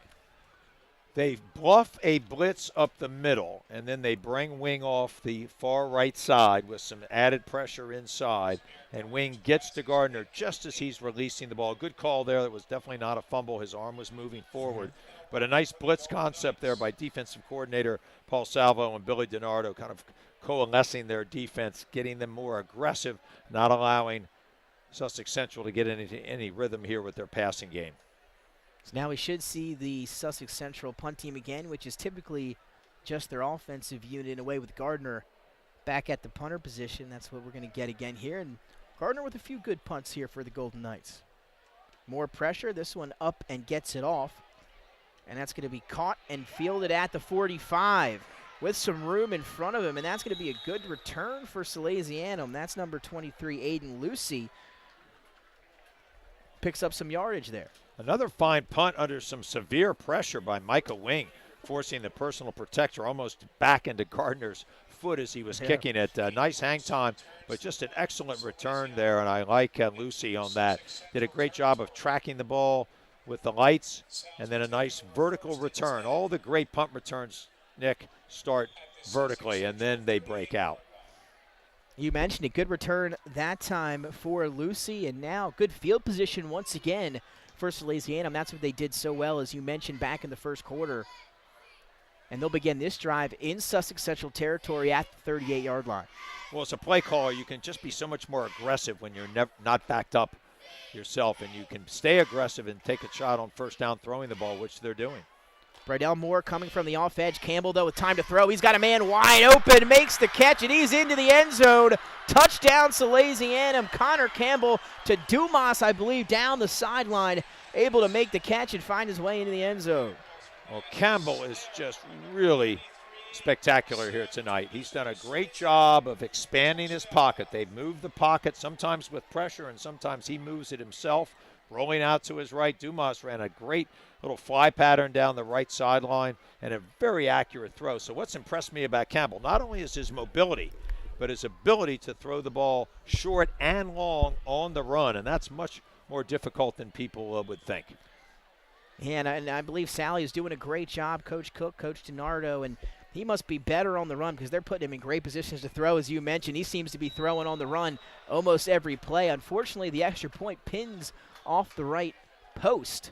They bluff a blitz up the middle, and then they bring Wing off the far right side with some added pressure inside, and Wing gets to Gardner just as he's releasing the ball. Good call there. That was definitely not a fumble. His arm was moving forward. But a nice blitz concept there by defensive coordinator Paul Salvo and Billy DiNardo, kind of coalescing their defense, getting them more aggressive, not allowing Sussex Central to get any rhythm here with their passing game. So now we should see the Sussex Central punt team again, which is typically just their offensive unit in a way, with Gardner back at the punter position. That's what we're going to get again here. And Gardner with a few good punts here for the Golden Knights. More pressure. This one up and gets it off. And that's going to be caught and fielded at the 45 with some room in front of him. And that's going to be a good return for Salesianum. That's number 23, Aiden Lucy. Picks up some yardage there. Another fine punt under some severe pressure by Micah Wing, forcing the personal protector almost back into Gardner's foot as he was kicking it. Nice hang time, but just an excellent return there, and I like Lucy on that. Did a great job of tracking the ball with the lights, and then a nice vertical return. All the great punt returns, Nick, start vertically, and then they break out. You mentioned a good return that time for Lucy, and now good field position once again for Salesianum. That's what they did so well, as you mentioned, back in the first quarter. And they'll begin this drive in Sussex Central territory at the 38-yard line. Well, as a play caller, you can just be so much more aggressive when you're not backed up yourself, and you can stay aggressive and take a shot on first down throwing the ball, which they're doing. Brydell Moore coming from the off edge. Campbell, though, with time to throw. He's got a man wide open, makes the catch, and he's into the end zone. Touchdown, Salesianum. Connor Campbell to Dumas, I believe, down the sideline, able to make the catch and find his way into the end zone. Well, Campbell is just really spectacular here tonight. He's done a great job of expanding his pocket. They've moved the pocket, sometimes with pressure, and sometimes he moves it himself. Rolling out to his right, Dumas ran a great little fly pattern down the right sideline and a very accurate throw. So what's impressed me about Campbell, not only is his mobility, but his ability to throw the ball short and long on the run, and that's much more difficult than people would think. Yeah, and I believe Sally is doing a great job, Coach Cook, Coach DiNardo, and he must be better on the run because they're putting him in great positions to throw, as you mentioned. He seems to be throwing on the run almost every play. Unfortunately, the extra point pins off the right post.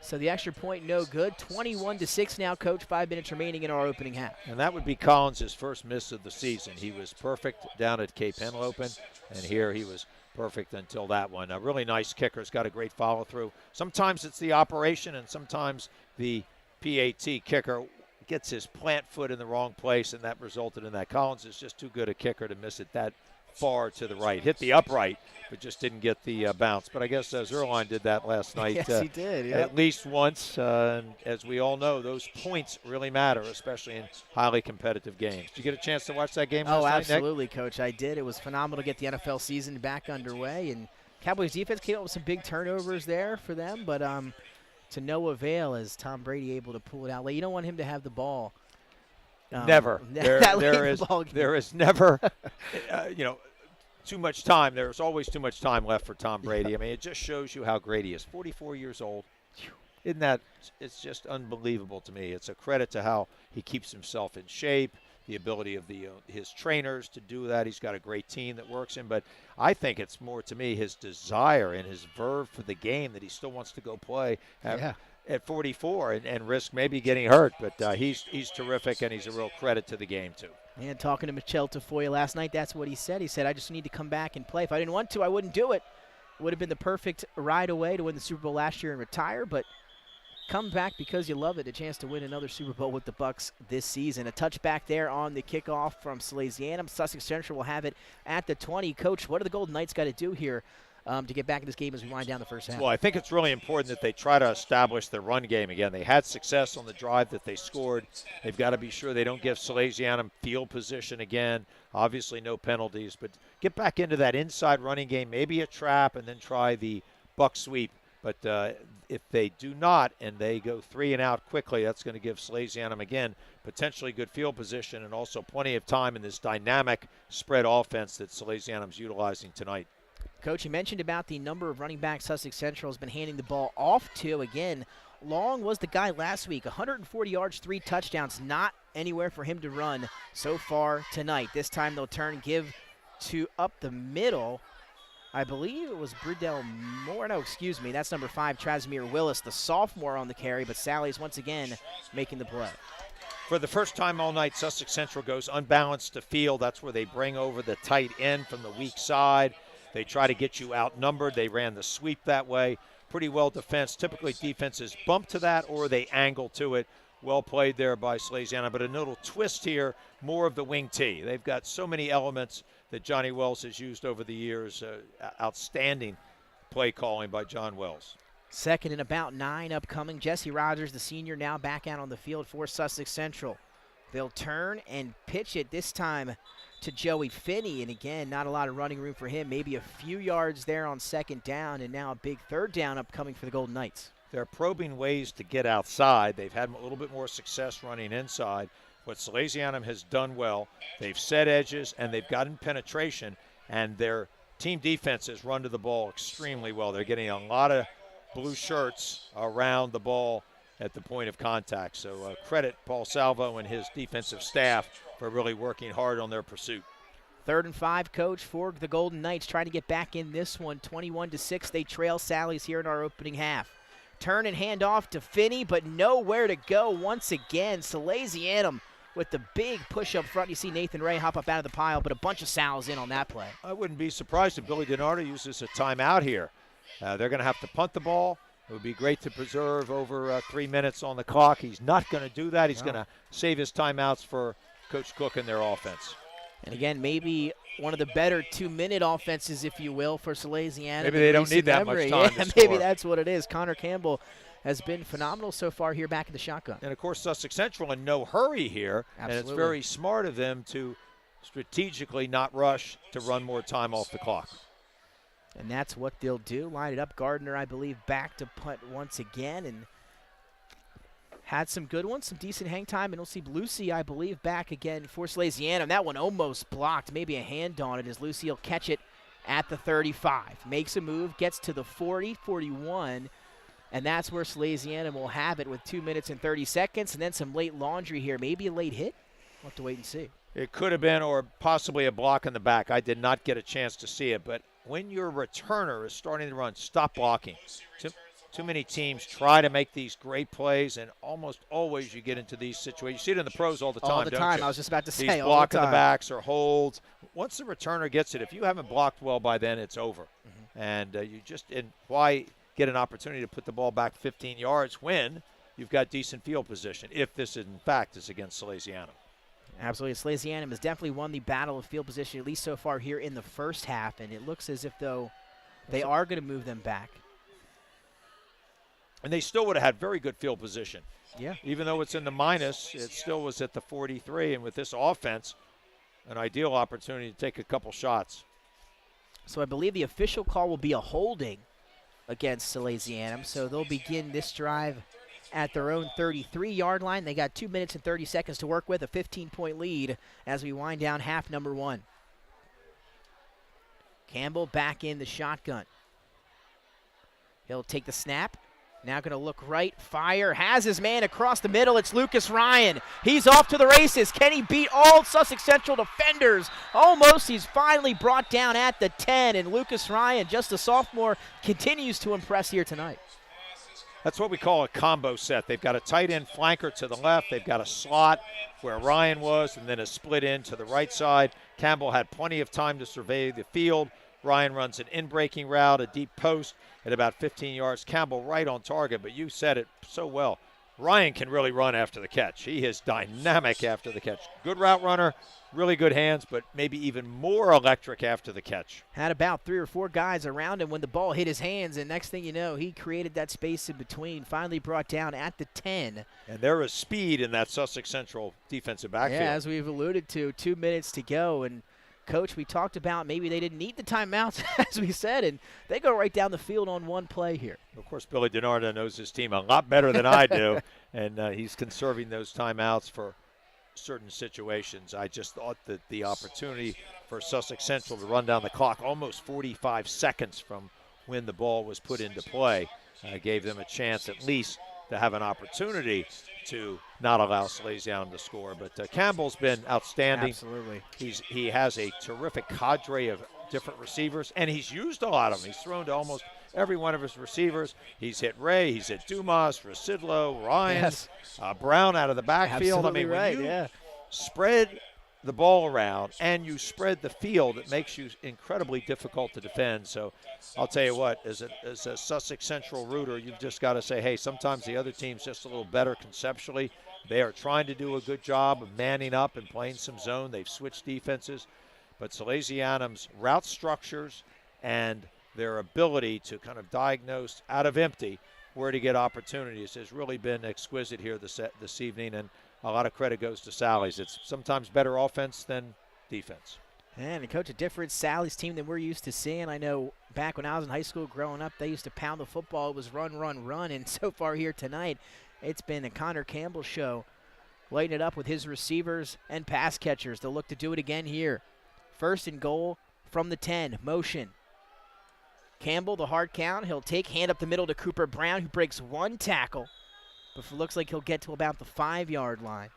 So the extra point no good. 21-6 now, Coach. 5 minutes remaining in our opening half. And that would be Collins' first miss of the season. He was perfect down at Cape Henlopen, and here he was perfect until that one. A really nice kicker. Has got a great follow-through. Sometimes it's the operation, and sometimes the PAT kicker gets his plant foot in the wrong place, and that resulted in that. Collins is just too good a kicker to miss it that far to the right. Hit the upright, but just didn't get the bounce. But I guess Zerline did that last night. Yes, he did. Yep. At least once. And as we all know, those points really matter, especially in highly competitive games. Did you get a chance to watch that game last night, Nick? Absolutely, Coach. I did. It was phenomenal to get the NFL season back underway. And Cowboys defense came up with some big turnovers there for them, but to no avail as Tom Brady able to pull it out. You don't want him to have the ball. Never. There is never, too much time. There's always too much time left for Tom Brady. I mean, it just shows you how great he is. 44 years old. Isn't that, it's just unbelievable to me. It's a credit to how he keeps himself in shape, the ability of his trainers to do that. He's got a great team that works him. But I think it's more, to me, his desire and his verve for the game that he still wants to go play at 44 and risk maybe getting hurt. But he's terrific, and he's a real credit to the game, too. And talking to Michelle Tafoya last night, that's what he said. He said, I just need to come back and play. If I didn't want to, I wouldn't do it. It would have been the perfect ride away to win the Super Bowl last year and retire, but come back because you love it. A chance to win another Super Bowl with the Bucs this season. A touchback there on the kickoff from Salesianum. Sussex Central will have it at the 20. Coach, what do the Golden Knights got to do here to get back in this game as we wind down the first half? Well, I think it's really important that they try to establish their run game again. They had success on the drive that they scored. They've got to be sure they don't give Salesianum field position again. Obviously no penalties, but get back into that inside running game, maybe a trap, and then try the buck sweep. But if they do not and they go 3 and out quickly, that's going to give Salesianum, again, potentially good field position and also plenty of time in this dynamic spread offense that Salesianum's utilizing tonight. Coach, you mentioned about the number of running backs Sussex Central has been handing the ball off to. Again, Long was the guy last week. 140 yards, 3 touchdowns. Not anywhere for him to run so far tonight. This time they'll turn, give to up the middle. I believe it was Brydell Moore. No, excuse me. That's number 5, Trasimir Willis, the sophomore on the carry. But Sally's once again making the play. For the first time all night, Sussex Central goes unbalanced to field. That's where they bring over the tight end from the weak side. They try to get you outnumbered. They ran the sweep that way. Pretty well defense. Typically defenses bump to that or they angle to it. Well played there by Salesianum. But a little twist here, more of the wing T. They've got so many elements that Johnny Wells has used over the years. Outstanding play calling by John Wells. Second and about 9 upcoming. Jesse Rogers, the senior, now back out on the field for Sussex Central. They'll turn and pitch it this time to Joey Finney, and again, not a lot of running room for him. Maybe a few yards there on second down, and now a big third down upcoming for the Golden Knights. They're probing ways to get outside. They've had a little bit more success running inside. What Salesianum has done well, they've set edges and they've gotten penetration, and their team defense has run to the ball extremely well. They're getting a lot of blue shirts around the ball at the point of contact. So credit Paul Salvo and his defensive staff for really working hard on their pursuit. 3rd and 5, Coach, for the Golden Knights, trying to get back in this one. 21-6, they trail Sally's here in our opening half. Turn and hand off to Finney, but nowhere to go once again. Salesianum with the big push up front. You see Nathan Ray hop up out of the pile, but a bunch of Sal's in on that play. I wouldn't be surprised if Billy DiNardo uses a timeout here. They're going to have to punt the ball. It would be great to preserve over 3 minutes on the clock. He's not going to do that. He's going to save his timeouts for Coach Cook and their offense. And again, maybe one of the better 2-minute offenses, if you will, for Salesianum. Maybe they don't need that much time Yeah, to score. maybe that's what it is. Connor Campbell has been phenomenal so far here back in the shotgun. And, of course, Sussex Central in no hurry here. Absolutely. And it's very smart of them to strategically not rush to run more time off the clock. And that's what they'll do. Line it up. Gardner, I believe, back to punt once again. And had some good ones, some decent hang time. And we'll see Lucy, I believe, back again for Salesianum. That one almost blocked. Maybe a hand on it as Lucy will catch it at the 35. Makes a move, gets to the 40, 41. And that's where Salesianum will have it with 2 minutes and 30 seconds. And then some late laundry here. Maybe a late hit. We'll have to wait and see. It could have been, or possibly a block in the back. I did not get a chance to see it. But when your returner is starting to run, stop blocking. Too many teams try to make these great plays, and almost always you get into these situations. You see it in the pros all the time, All the don't time. you? I was just about to say, These all block the in time. the backs or holds. Once the returner gets it, if you haven't blocked well by then, it's over. And you just – why get an opportunity to put the ball back 15 yards when you've got decent field position, if this, in fact, is against Salesianum? Absolutely. Salesianum has definitely won the battle of field position, at least so far here in the first half, and it looks as if, though, they are going to move them back. And they still would have had very good field position. Yeah. Even though it's in the minus, it still was at the 43, and with this offense, an ideal opportunity to take a couple shots. So I believe the official call will be a holding against Salesianum, so they'll begin this drive at their own 33-yard line. They got 2 minutes and 30 seconds to work with, a 15-point lead as we wind down half number one. Campbell back in the shotgun. He'll take the snap. Now going to look right, fire, has his man across the middle. It's Lucas Ryan. He's off to the races. Can he beat all Sussex Central defenders? Almost. He's finally brought down at the 10, and Lucas Ryan, just a sophomore, continues to impress here tonight. That's what we call a combo set. They've got a tight end flanker to the left. They've got a slot where Ryan was, and then a split in to the right side. Campbell had plenty of time to survey the field. Ryan runs an in-breaking route, a deep post at about 15 yards. Campbell right on target, but you said it so well. Ryan can really run after the catch. He is dynamic after the catch. Good route runner, really good hands, but maybe even more electric after the catch. Had about 3 or 4 guys around him when the ball hit his hands, and next thing you know, he created that space in between, finally brought down at the 10. And there is speed in that Sussex Central defensive backfield. Yeah, as we've alluded to, 2 minutes to go, and Coach, we talked about maybe they didn't need the timeouts, as we said, and they go right down the field on one play here. Of course, Billy DiNardo knows his team a lot better than I do, and he's conserving those timeouts for certain situations. I just thought that the opportunity for Sussex Central to run down the clock almost 45 seconds from when the ball was put into play gave them a chance at least to have an opportunity to not allow Salesianum to score. But Campbell's been outstanding. Absolutely. He has a terrific cadre of different receivers, and he's used a lot of them. He's thrown to almost every one of his receivers. He's hit Ray, he's hit Dumas, Racidlo, Ryan, Yes. Brown out of the backfield. Absolutely I mean, right, when you yeah. spread the ball around and you spread the field, it makes you incredibly difficult to defend. So I'll tell you what, as a Sussex Central rooter, you've just got to say, hey, sometimes the other team's just a little better conceptually. They are trying to do a good job of manning up and playing some zone. They've switched defenses. But Salesianum's route structures and their ability to kind of diagnose out of empty where to get opportunities has really been exquisite here this evening, and a lot of credit goes to Sally's. It's sometimes better offense than defense. And Coach, a different Sally's team than we're used to seeing. I know back when I was in high school growing up, they used to pound the football. It was run, run, run. And so far here tonight, it's been a Connor Campbell show, lighting it up with his receivers and pass catchers. They'll look to do it again here. First and goal from the 10, motion. Campbell, the hard count. He'll take, hand up the middle to Cooper Brown, who breaks one tackle. But it looks like he'll get to about the 5-yard line.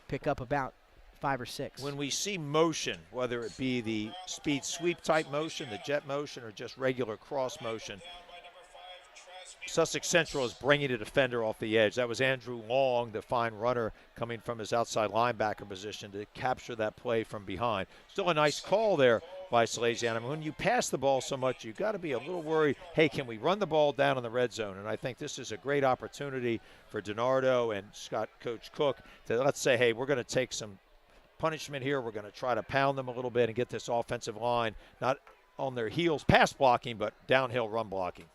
Pick up about 5 or 6. When we see motion, whether it be the speed sweep type motion, the jet motion, or just regular cross motion, Sussex Central is bringing a defender off the edge. That was Andrew Long, the fine runner, coming from his outside linebacker position to capture that play from behind. Still a nice call there by Salesianum. When you pass the ball so much, you've got to be a little worried, hey, can we run the ball down in the red zone? And I think this is a great opportunity for DiNardo and Coach Cook to, let's say, hey, we're going to take some punishment here. We're going to try to pound them a little bit and get this offensive line not on their heels pass blocking, but downhill run blocking.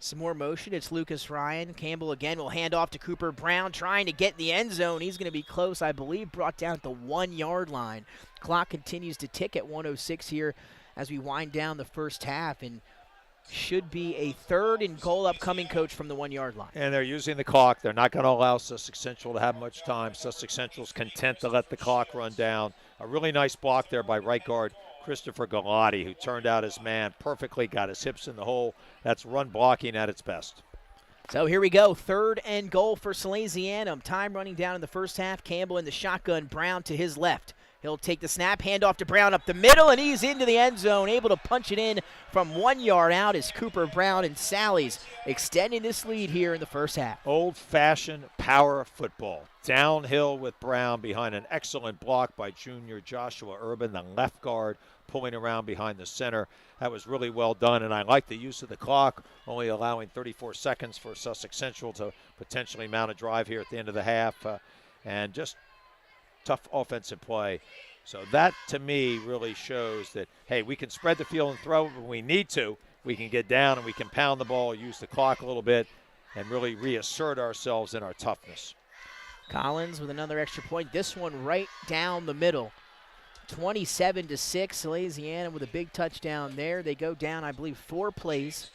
Some more motion. It's Lucas Ryan. Campbell again will hand off to Cooper Brown, trying to get in the end zone. He's going to be close, I believe, brought down at the 1-yard line. Clock continues to tick at 1:06 here as we wind down the first half, and should be a 3rd and goal upcoming, Coach, from the 1-yard line. And they're using the clock. They're not going to allow Sussex Central to have much time. Sussex Central's content to let the clock run down. A really nice block there by right guard Christopher Galati, who turned out his man perfectly, got his hips in the hole. That's run blocking at its best. So here we go, 3rd and goal for Salesianum. Time running down in the first half. Campbell in the shotgun, Brown to his left. He'll take the snap, hand off to Brown up the middle, and he's into the end zone, able to punch it in from 1 yard out as Cooper Brown and Sally's extending this lead here in the first half. Old-fashioned power football. Downhill with Brown behind an excellent block by junior Joshua Urban, the left guard, pulling around behind the center. That was really well done, and I like the use of the clock, only allowing 34 seconds for Sussex Central to potentially mount a drive here at the end of the half, and just tough offensive play. So that, to me, really shows that, hey, we can spread the field and throw when we need to. We can get down and we can pound the ball, use the clock a little bit, and really reassert ourselves in our toughness. Collins with another extra point. This one right down the middle. 27-6, Salesianum with a big touchdown there. They go down, I believe, 4 plays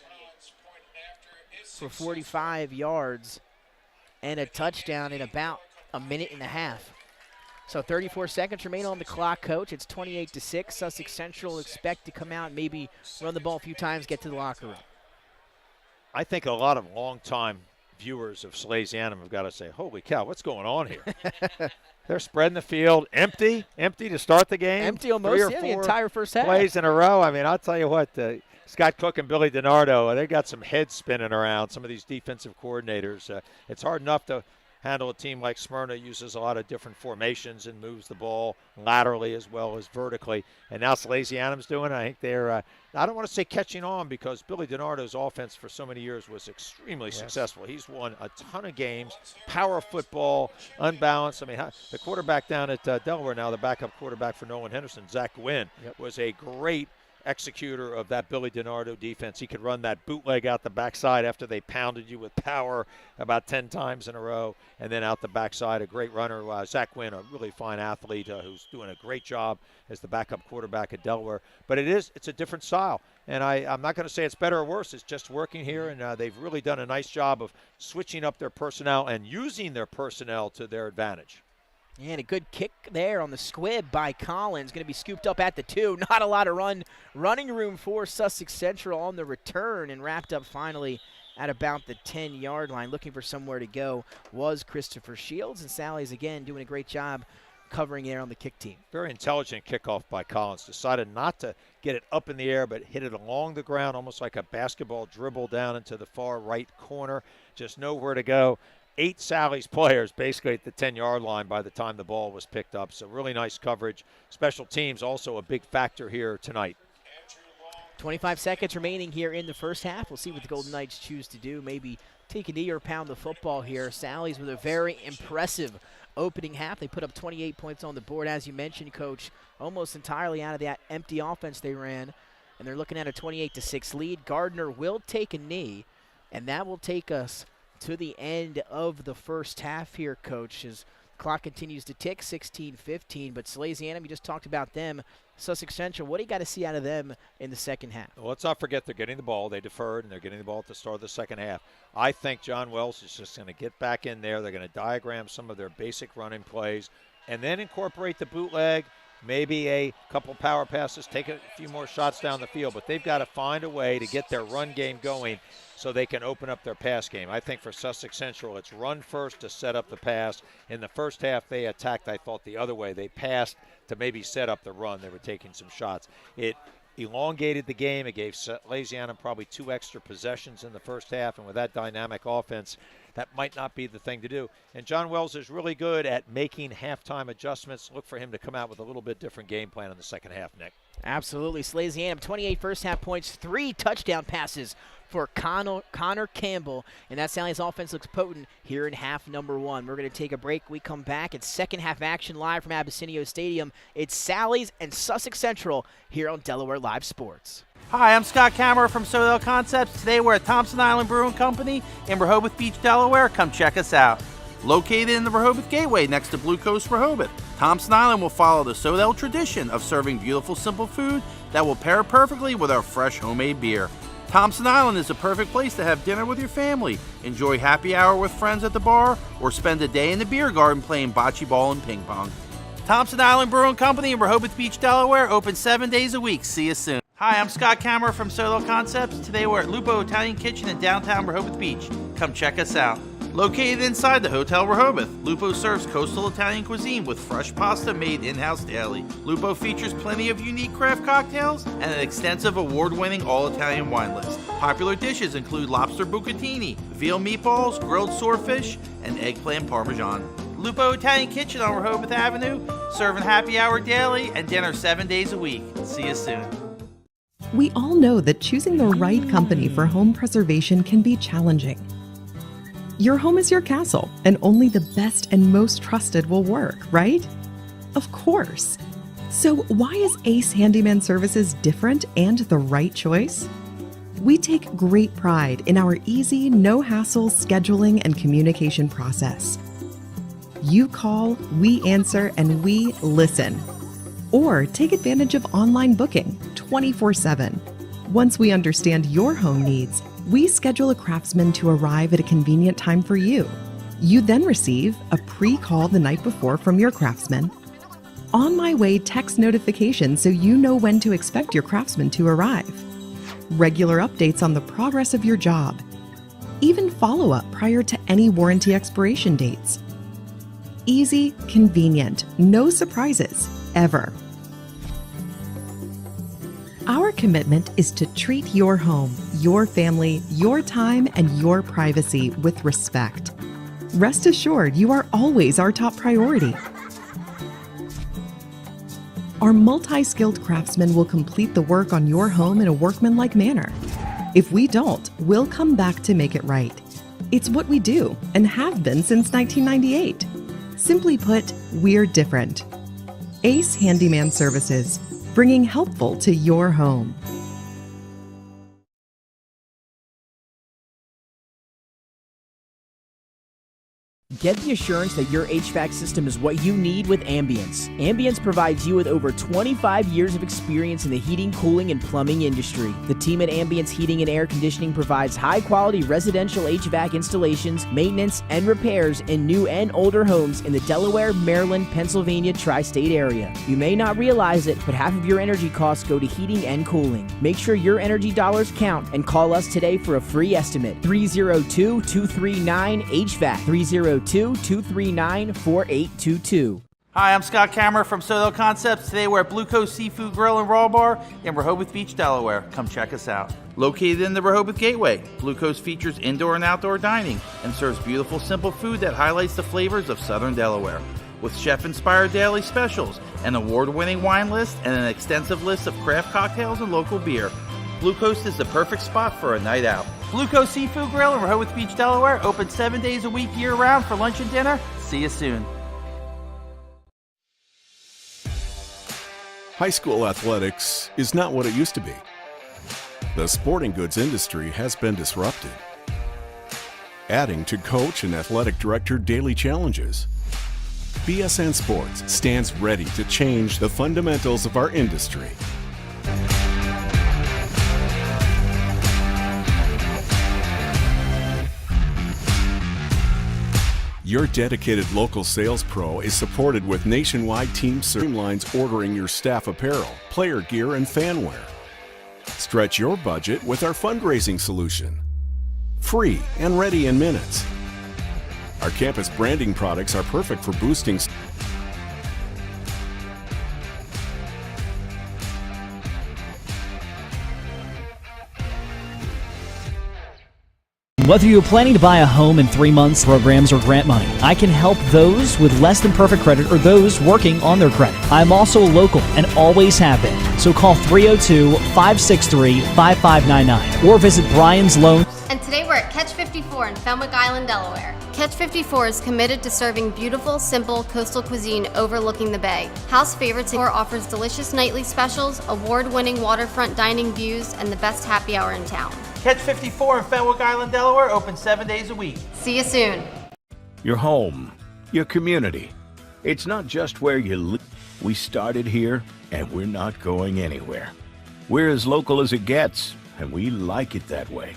for 45 yards and a touchdown in about a minute and a half. So 34 seconds remain on the clock, Coach. It's 28-6. Sussex Central expect to come out and maybe run the ball a few times, get to the locker room. I think a lot of longtime viewers of Salesianum have got to say, holy cow, what's going on here? They're spreading the field empty to start the game. Empty almost, the entire first half. Plays in a row. I mean, I'll tell you what, Scott Cook and Billy DiNardo, they got some heads spinning around, some of these defensive coordinators. It's hard enough to handle a team like Smyrna, uses a lot of different formations and moves the ball laterally as well as vertically. And now Salesianum's doing it. I think they're, I don't want to say catching on, because Billy DiNardo's offense for so many years was extremely successful. He's won a ton of games, power football, unbalanced. I mean, the quarterback down at Delaware now, the backup quarterback for Nolan Henderson, Zach Gwynn, was a great executor of that Billy DiNardo defense. He could run that bootleg out the backside after they pounded you with power about 10 times in a row, and then out the backside, a great runner. Zach Gwynn, a really fine athlete who's doing a great job as the backup quarterback at Delaware. But it's a different style, and I'm not going to say it's better or worse. It's just working here, and they've really done a nice job of switching up their personnel and using their personnel to their advantage. And a good kick there on the squib by Collins. Going to be scooped up at the 2. Not a lot of running room for Sussex Central on the return, and wrapped up finally at about the 10-yard line. Looking for somewhere to go was Christopher Shields, and Sally's again doing a great job covering there on the kick team. Very intelligent kickoff by Collins. Decided not to get it up in the air, but hit it along the ground, almost like a basketball dribble down into the far right corner. Just nowhere to go. 8 Sally's players basically at the 10-yard line by the time the ball was picked up. So really nice coverage. Special teams also a big factor here tonight. 25 seconds remaining here in the first half. We'll see what the Golden Knights choose to do. Maybe take a knee or pound the football here. Sally's with a very impressive opening half. They put up 28 points on the board, as you mentioned, Coach, almost entirely out of that empty offense they ran. And they're looking at a 28-6 lead. Gardner will take a knee, and that will take us to the end of the first half here, Coach, as clock continues to tick, 16-15. But Salesianum, you just talked about them. Sussex Central, what do you got to see out of them in the second half? Well, let's not forget they're getting the ball. They deferred, and they're getting the ball at the start of the second half. I think John Wells is just going to get back in there. They're going to diagram some of their basic running plays and then incorporate the bootleg, maybe a couple power passes, take a few more shots down the field. But they've got to find a way to get their run game going so they can open up their pass game. I think for Sussex Central, it's run first to set up the pass. In the first half, they attacked, I thought, the other way. They passed to maybe set up the run. They were taking some shots. It elongated the game. It gave Salesianum probably 2 extra possessions in the first half, and with that dynamic offense, that might not be the thing to do. And John Wells is really good at making halftime adjustments. Look for him to come out with a little bit different game plan in the second half, Nick. Absolutely. Salesianum, 28 first half points, 3 touchdown passes for Connor Campbell. And that Sally's offense looks potent here in half number 1. We're going to take a break. We come back. It's second half action live from Abessinio Stadium. It's Sally's and Sussex Central here on Delaware Live Sports. Hi, I'm Scott Kammerer from Sodell Concepts. Today we're at Thompson Island Brewing Company in Rehoboth Beach, Delaware. Come check us out. Located in the Rehoboth Gateway next to Blue Coast Rehoboth, Thompson Island will follow the Sodell tradition of serving beautiful, simple food that will pair perfectly with our fresh homemade beer. Thompson Island is the perfect place to have dinner with your family, enjoy happy hour with friends at the bar, or spend a day in the beer garden playing bocce ball and ping pong. Thompson Island Brewing Company in Rehoboth Beach, Delaware, open 7 days a week. See you soon. Hi, I'm Scott Kammerer from Sodell Concepts. Today we're at Lupo Italian Kitchen in downtown Rehoboth Beach. Come check us out. Located inside the Hotel Rehoboth, Lupo serves coastal Italian cuisine with fresh pasta made in-house daily. Lupo features plenty of unique craft cocktails and an extensive award-winning all-Italian wine list. Popular dishes include lobster bucatini, veal meatballs, grilled swordfish, and eggplant parmesan. Lupo Italian Kitchen on Rehoboth Avenue, serving happy hour daily and dinner 7 days a week. See you soon. We all know that choosing the right company for home preservation can be challenging. Your home is your castle, and only the best and most trusted will work, right? Of course. So why is Ace Handyman Services different and the right choice? We take great pride in our easy, no-hassle scheduling and communication process. You call, we answer, and we listen. Or take advantage of online booking 24/7. Once we understand your home needs, we schedule a craftsman to arrive at a convenient time for you. You then receive a pre-call the night before from your craftsman. On my way text notification so you know when to expect your craftsman to arrive. Regular updates on the progress of your job. Even follow-up prior to any warranty expiration dates. Easy, convenient, no surprises, ever. Our commitment is to treat your home, your family, your time, and your privacy with respect. Rest assured, you are always our top priority. Our multi-skilled craftsmen will complete the work on your home in a workmanlike manner. If we don't, we'll come back to make it right. It's what we do and have been since 1998. Simply put, we're different. Ace Handyman Services, bringing helpful to your home. Get the assurance that your HVAC system is what you need with Ambience. Ambience provides you with over 25 years of experience in the heating, cooling, and plumbing industry. The team at Ambience Heating and Air Conditioning provides high-quality residential HVAC installations, maintenance, and repairs in new and older homes in the Delaware, Maryland, Pennsylvania tri-state area. You may not realize it, but half of your energy costs go to heating and cooling. Make sure your energy dollars count and call us today for a free estimate. 302-239-HVAC. 302-239-4822. Hi, I'm Scott Kammerer from Sodell Concepts. Today we're at Blue Coast Seafood Grill and Raw Bar in Rehoboth Beach, Delaware. Come check us out. Located in the Rehoboth Gateway, Blue Coast features indoor and outdoor dining and serves beautiful, simple food that highlights the flavors of Southern Delaware. With chef-inspired daily specials, an award-winning wine list, and an extensive list of craft cocktails and local beer, Blue Coast is the perfect spot for a night out. Blue Coast Seafood Grill in Rehoboth Beach, Delaware, open 7 days a week year-round for lunch and dinner. See you soon. High school athletics is not what it used to be. The sporting goods industry has been disrupted, adding to coach and athletic director daily challenges. BSN Sports stands ready to change the fundamentals of our industry. Your dedicated local sales pro is supported with nationwide team streamlines ordering your staff apparel, player gear, and fanware. Stretch your budget with our fundraising solution. Free and ready in minutes. Our campus branding products are perfect for boosting Whether you're planning to buy a home in 3 months, programs, or grant money, I can help those with less than perfect credit or those working on their credit. I'm also local and always have been. So call 302-563-5599 or visit Brian's Loan. And today we're at Catch 54 in Fenwick Island, Delaware. Catch 54 is committed to serving beautiful, simple coastal cuisine overlooking the bay. House Favorites offers delicious nightly specials, award-winning waterfront dining views, and the best happy hour in town. Catch 54 in Fenwick Island, Delaware, open 7 days a week. See you soon. Your home, your community. It's not just where you live. We started here, and we're not going anywhere. We're as local as it gets, and we like it that way.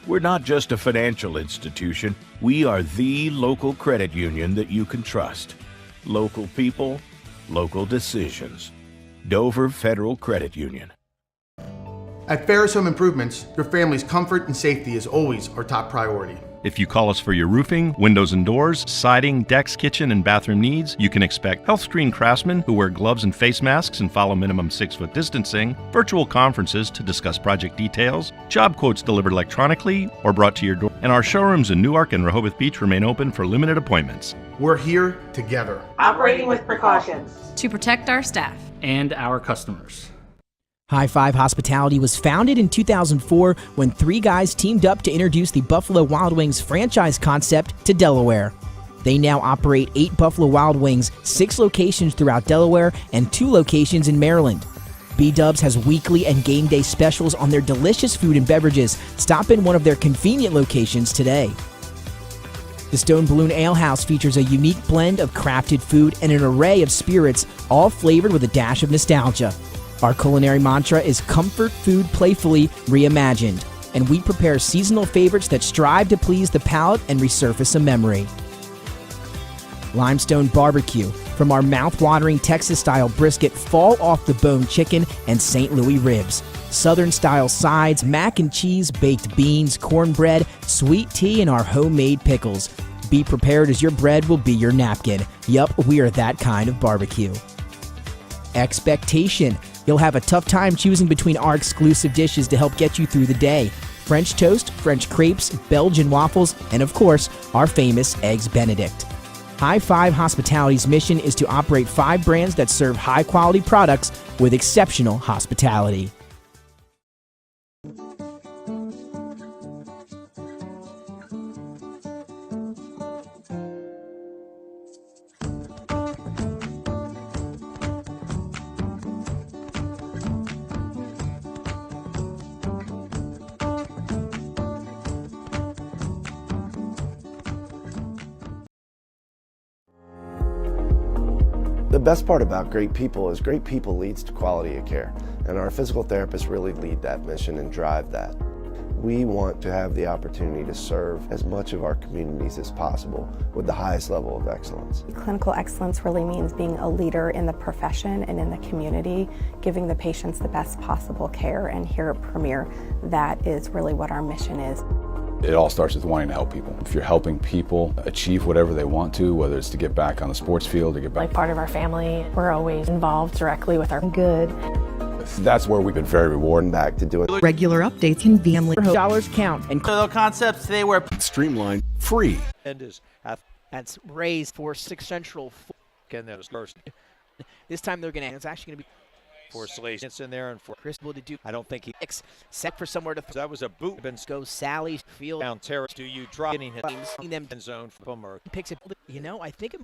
We're not just a financial institution. We are the local credit union that you can trust. Local people, local decisions. Dover Federal Credit Union. At Ferris Home Improvements, your family's comfort and safety is always our top priority. If you call us for your roofing, windows and doors, siding, decks, kitchen, and bathroom needs, you can expect health-screened craftsmen who wear gloves and face masks and follow minimum 6-foot distancing, virtual conferences to discuss project details, job quotes delivered electronically or brought to your door, and our showrooms in Newark and Rehoboth Beach remain open for limited appointments. We're here together. Operating with precautions. To protect our staff. And our customers. High Five Hospitality was founded in 2004 when 3 guys teamed up to introduce the Buffalo Wild Wings franchise concept to Delaware. They now operate 8 Buffalo Wild Wings, 6 locations throughout Delaware, and 2 locations in Maryland. B-Dubs has weekly and game day specials on their delicious food and beverages. Stop in one of their convenient locations today. The Stone Balloon Ale House features a unique blend of crafted food and an array of spirits, all flavored with a dash of nostalgia. Our culinary mantra is comfort food playfully reimagined, and we prepare seasonal favorites that strive to please the palate and resurface a memory. Limestone Barbecue, from our mouth-watering Texas-style brisket, fall-off-the-bone chicken, and St. Louis ribs. Southern-style sides, mac and cheese, baked beans, cornbread, sweet tea, and our homemade pickles. Be prepared as your bread will be your napkin. Yup, we are that kind of barbecue. Expectation. You'll have a tough time choosing between our exclusive dishes to help get you through the day. French toast, French crepes, Belgian waffles, and of course, our famous Eggs Benedict. High Five Hospitality's mission is to operate 5 brands that serve high-quality products with exceptional hospitality. The best part about great people is great people leads to quality of care, and our physical therapists really lead that mission and drive that. We want to have the opportunity to serve as much of our communities as possible with the highest level of excellence. Clinical excellence really means being a leader in the profession and in the community, giving the patients the best possible care, and here at Premier, that is really what our mission is. It all starts with wanting to help people. If you're helping people achieve whatever they want to, whether it's to get back on the sports field, to get back. Like part of our family, we're always involved directly with our good. That's where we've been very rewarding back to doing. Regular updates can be dollars count. And Soto Concepts today we're streamlined, free. And is that's raised for Sussex Central. Again, that was first. This time they're going to. It's actually going to be for Salesianum in there and for Chris to do. I don't think he set for somewhere to. That was a boot. Go Sally Field down terrace. Do you drop getting hit in them end zone from or picks it? You know, I think it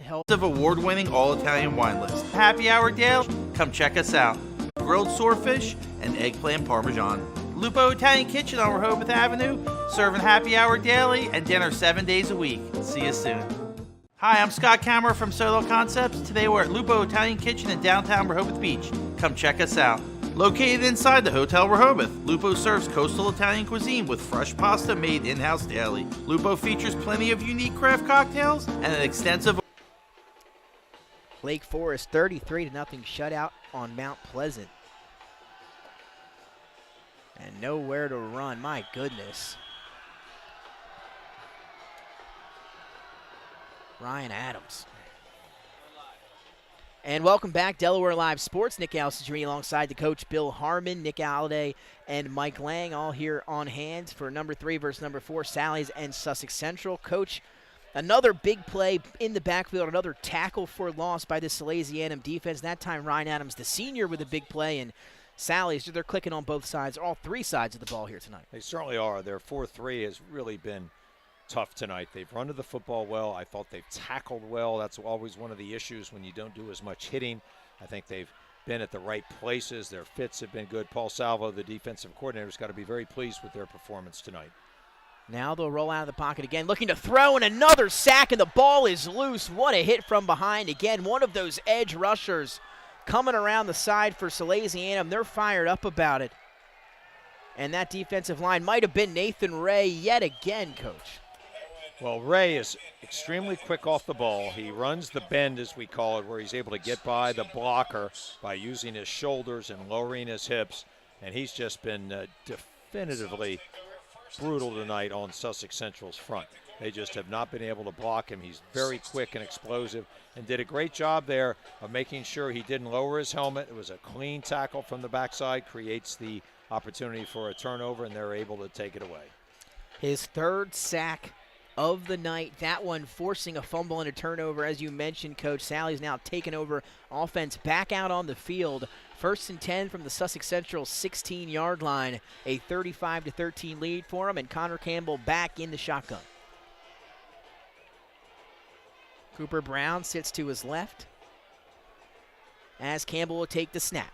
helps. Of award-winning all-Italian wine list. Happy Hour Daily. Come check us out. Grilled swordfish and eggplant parmesan. Lupo Italian Kitchen on Rehoboth Avenue, serving happy hour daily and dinner 7 days a week. See you soon. Hi, I'm Scott Kammerer from Soto Concepts. Today we're at Lupo Italian Kitchen in downtown Rehoboth Beach. Come check us out. Located inside the Hotel Rehoboth, Lupo serves coastal Italian cuisine with fresh pasta made in-house daily. Lupo features plenty of unique craft cocktails and an extensive Lake Forest 33-0 shutout on Mount Pleasant. And nowhere to run, my goodness. Ryan Adams. And welcome back, Delaware Live Sports. Nick Alcindrini alongside the coach Bill Harmon, Nick Alliday, and Mike Lang all here on hand for number 3 versus number 4, Sallies and Sussex Central. Coach, another big play in the backfield, another tackle for loss by the Salesianum defense. That time Ryan Adams, the senior, with a big play, and Sallies, they're clicking on both sides, all 3 sides of the ball here tonight. They certainly are. Their 4-3 has really been tough tonight. They've run to the football well. I thought they've tackled well. That's always one of the issues when you don't do as much hitting. I think they've been at the right places. Their fits have been good. Paul Salvo, the defensive coordinator, has got to be very pleased with their performance tonight. Now they'll roll out of the pocket again, looking to throw, and another sack, and the ball is loose. What a hit from behind. Again, one of those edge rushers coming around the side for Salesianum. They're fired up about it. And that defensive line might have been Nathan Ray yet again, Coach. Well, Ray is extremely quick off the ball. He runs the bend, as we call it, where he's able to get by the blocker by using his shoulders and lowering his hips. And he's just been definitively brutal tonight on Sussex Central's front. They just have not been able to block him. He's very quick and explosive and did a great job there of making sure he didn't lower his helmet. It was a clean tackle from the backside, creates the opportunity for a turnover, and they're able to take it away. His 3rd sack of the night, that one forcing a fumble and a turnover. As you mentioned, Coach, Sally's now taken over offense back out on the field. 1st and 10 from the Sussex Central 16-yard line. A 35-13 lead for him, and Connor Campbell back in the shotgun. Cooper Brown sits to his left as Campbell will take the snap.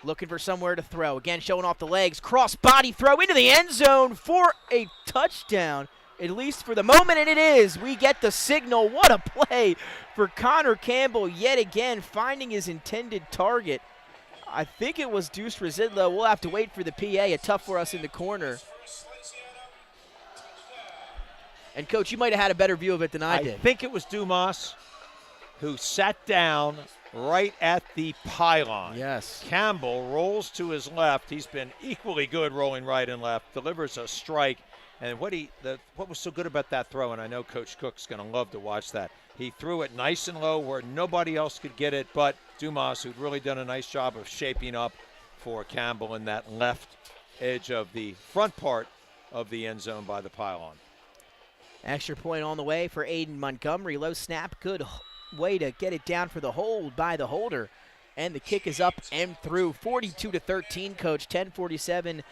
Looking for somewhere to throw. Again, showing off the legs. Cross-body throw into the end zone for a touchdown, at least for the moment, and it is. We get the signal. What a play for Connor Campbell yet again, finding his intended target. I think it was Deuce Residlo. We'll have to wait for the PA. A tough for us in the corner. And, Coach, you might have had a better view of it than I did. I think it was Dumas who sat down right at the pylon. Yes. Campbell rolls to his left. He's been equally good rolling right and left, delivers a strike. And what was so good about that throw, and I know Coach Cook's going to love to watch that, he threw it nice and low where nobody else could get it but Dumas, who'd really done a nice job of shaping up for Campbell in that left edge of the front part of the end zone by the pylon. Extra point on the way for Aiden Montgomery. Low snap, good way to get it down for the hold by the holder. And the kick is up and through. 42-13, Coach. 10:47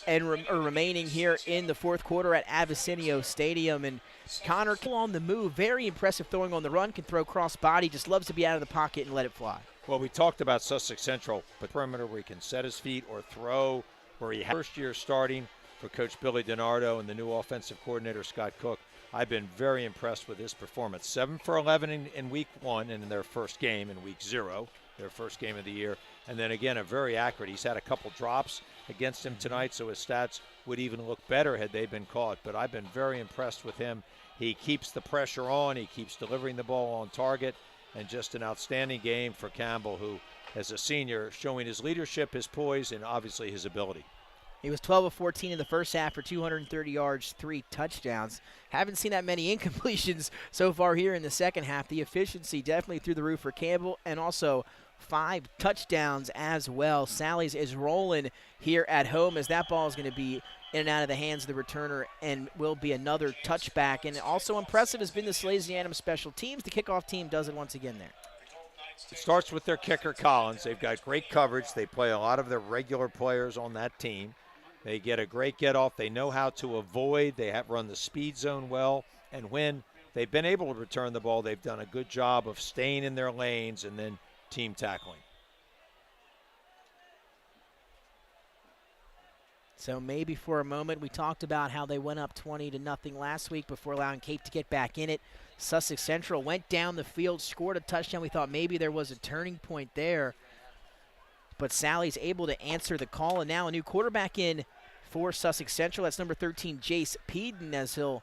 and remaining here in the 4th quarter at Abessinio Stadium. And Connor on the move. Very impressive throwing on the run. Can throw cross body. Just loves to be out of the pocket and let it fly. Well, we talked about Sussex Central, but perimeter where he can set his feet or throw, where he has first year starting for Coach Billy DiNardo and the new offensive coordinator, Scott Cook. I've been very impressed with his performance. 7 for 11 in week 1 and in their first game in week 0, their first game of the year. And then again, a very accurate. He's had a couple drops against him tonight, so his stats would even look better had they been caught. But I've been very impressed with him. He keeps the pressure on. He keeps delivering the ball on target. And just an outstanding game for Campbell, who, as a senior, showing his leadership, his poise, and obviously his ability. He was 12 of 14 in the first half for 230 yards, 3 touchdowns. Haven't seen that many incompletions so far here in the second half. The efficiency definitely through the roof for Campbell, and also 5 touchdowns as well. Sally's is rolling here at home as that ball is going to be in and out of the hands of the returner and will be another touchback. And also impressive has been the Salesianum special teams. The kickoff team does it once again there. It starts with their kicker, Collins. They've got great coverage. They play a lot of their regular players on that team. They get a great get-off. They know how to avoid. They have run the speed zone well. And when they've been able to return the ball, they've done a good job of staying in their lanes and then team tackling. So maybe for a moment, we talked about how they went up 20-0 last week before allowing Cape to get back in it. Sussex Central went down the field, scored a touchdown. We thought maybe there was a turning point there. But Sally's able to answer the call, and now a new quarterback in for Sussex Central. That's number 13, Jace Peden, as he'll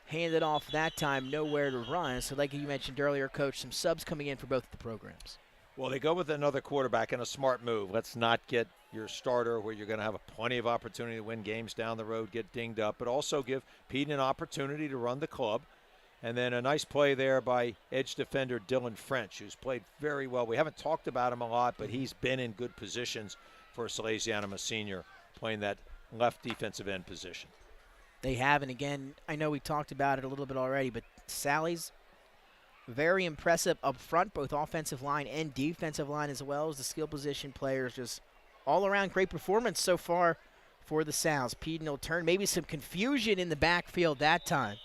hand it off that time, nowhere to run. So like you mentioned earlier, Coach, some subs coming in for both of the programs. Well, they go with another quarterback and a smart move. Let's not get your starter where you're going to have plenty of opportunity to win games down the road, get dinged up, but also give Peden an opportunity to run the club. And then a nice play there by edge defender Dylan French, who's played very well. We haven't talked about him a lot, but he's been in good positions for Salesianum, a senior, playing that left defensive end position. They have, and again, I know we talked about it a little bit already, but Sally's very impressive up front, both offensive line and defensive line, as well as the skill position players. Just all-around great performance so far for the Sal's. Peden will turn, maybe some confusion in the backfield that time,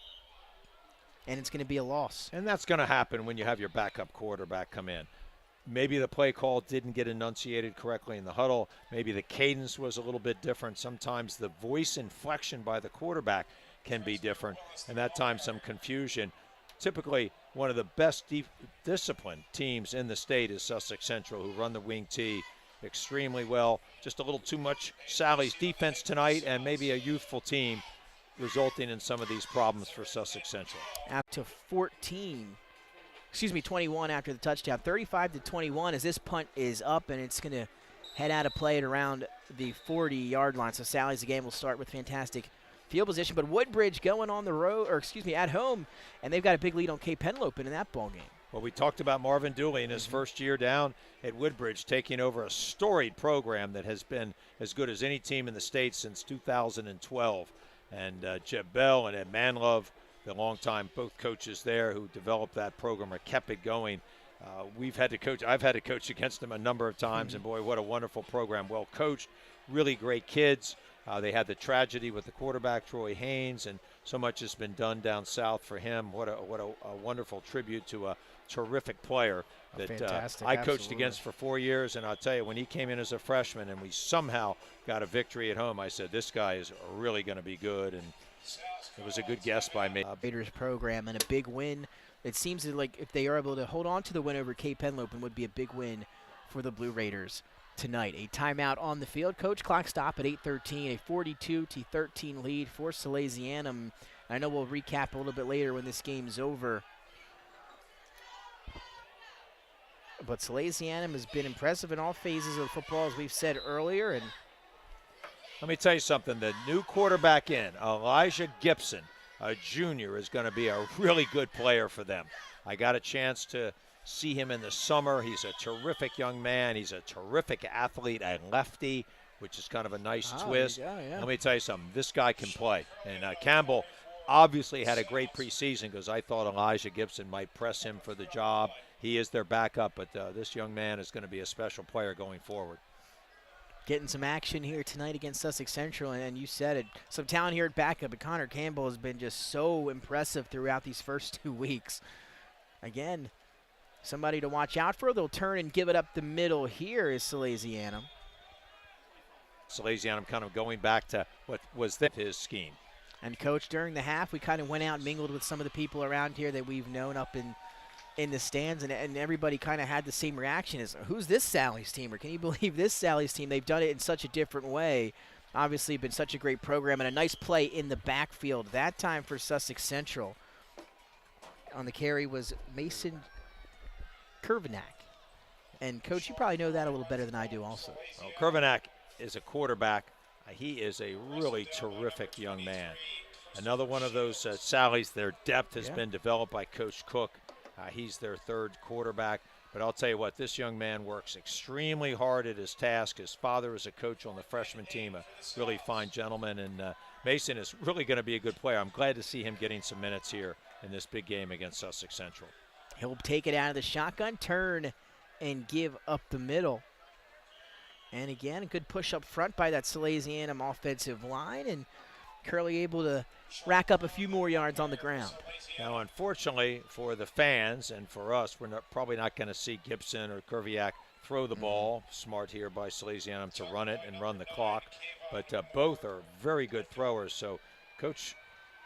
and it's going to be a loss. And that's going to happen when you have your backup quarterback come in. Maybe the play call didn't get enunciated correctly in the huddle. Maybe the cadence was a little bit different. Sometimes the voice inflection by the quarterback can be different, and that time some confusion. Typically, one of the best disciplined teams in the state is Sussex Central, who run the wing T extremely well. Just a little too much Sally's defense tonight, and maybe a youthful team resulting in some of these problems for Sussex Central. Up to 21 after the touchdown, 35-21 as this punt is up, and it's going to head out of play at around the 40-yard line. So Sally's again will start with fantastic field position, but Woodbridge going on the road, at home, and they've got a big lead on Cape Henlopen in that ball game. Well, we talked about Marvin Dooley in his first year down at Woodbridge, taking over a storied program that has been as good as any team in the state since 2012. And Jeb Bell and Ed Manlove, the longtime both coaches there who developed that program or kept it going. I've had to coach against them a number of times, and boy, what a wonderful program. Well coached, really great kids. They had the tragedy with the quarterback, Troy Haynes, and so much has been done down south for him. What a wonderful tribute to a terrific player that I coached against for 4 years. And I'll tell you, when he came in as a freshman and we somehow got a victory at home, I said, this guy is really going to be good. And it was a good guess by me. Raiders program and a big win. It seems like if they are able to hold on to the win over Cape Henlopen would be a big win for the Blue Raiders tonight. A timeout on the field. Coach, clock stop at 8:13. A 42-13 lead for Salesianum. I know we'll recap a little bit later when this game's over. But Salesianum has been impressive in all phases of football, as we've said earlier. And let me tell you something. The new quarterback in, Elijah Gibson, a junior, is going to be a really good player for them. I got a chance to see him in the summer. He's a terrific young man. He's a terrific athlete, a lefty, which is kind of a nice twist. Yeah. Let me tell you something. This guy can play. And Campbell obviously had a great preseason because I thought Elijah Gibson might press him for the job. He is their backup, but this young man is going to be a special player going forward. Getting some action here tonight against Sussex Central, and you said it, some talent here at backup, but Connor Campbell has been just so impressive throughout these first 2 weeks. Again, somebody to watch out for. They'll turn and give it up the middle. Here is Salesianum. Salesianum kind of going back to what was his scheme. And, Coach, during the half, we kind of went out and mingled with some of the people around here that we've known up in the stands, and everybody kind of had the same reaction as, who's this Sally's team, or can you believe this Sally's team? They've done it in such a different way. Obviously been such a great program, and a nice play in the backfield. That time for Sussex Central. On the carry was Mason Kervanak. And, Coach, you probably know that a little better than I do also. Well, Kervanak is a quarterback. He is a really terrific young man. Another one of those Sally's, their depth has been developed by Coach Cook. He's their third quarterback. But I'll tell you what, this young man works extremely hard at his task. His father is a coach on the freshman team, a really fine gentleman. And Mason is really going to be a good player. I'm glad to see him getting some minutes here in this big game against Sussex Central. He'll take it out of the shotgun, turn, and give up the middle. And again, a good push up front by that Salesianum offensive line, and Curley able to rack up a few more yards on the ground. Now, unfortunately for the fans and for us, we're probably not going to see Gibson or Kerviak throw the ball. Smart here by Salesianum to run it and run the clock. But both are very good throwers. So Coach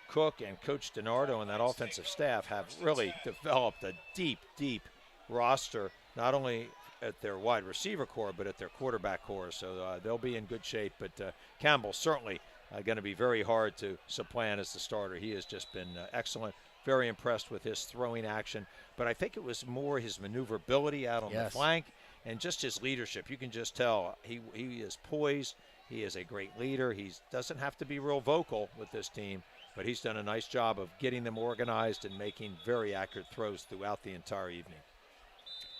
Cook and Coach DiNardo and that offensive staff have really developed a deep, deep roster, not only at their wide receiver core, but at their quarterback core. So they'll be in good shape. But Campbell certainly going to be very hard to supplant as the starter. He has just been excellent. Very impressed with his throwing action. But I think it was more his maneuverability out on the flank and just his leadership. You can just tell he is poised. He is a great leader. He doesn't have to be real vocal with this team, But he's done a nice job of getting them organized and making very accurate throws throughout the entire evening.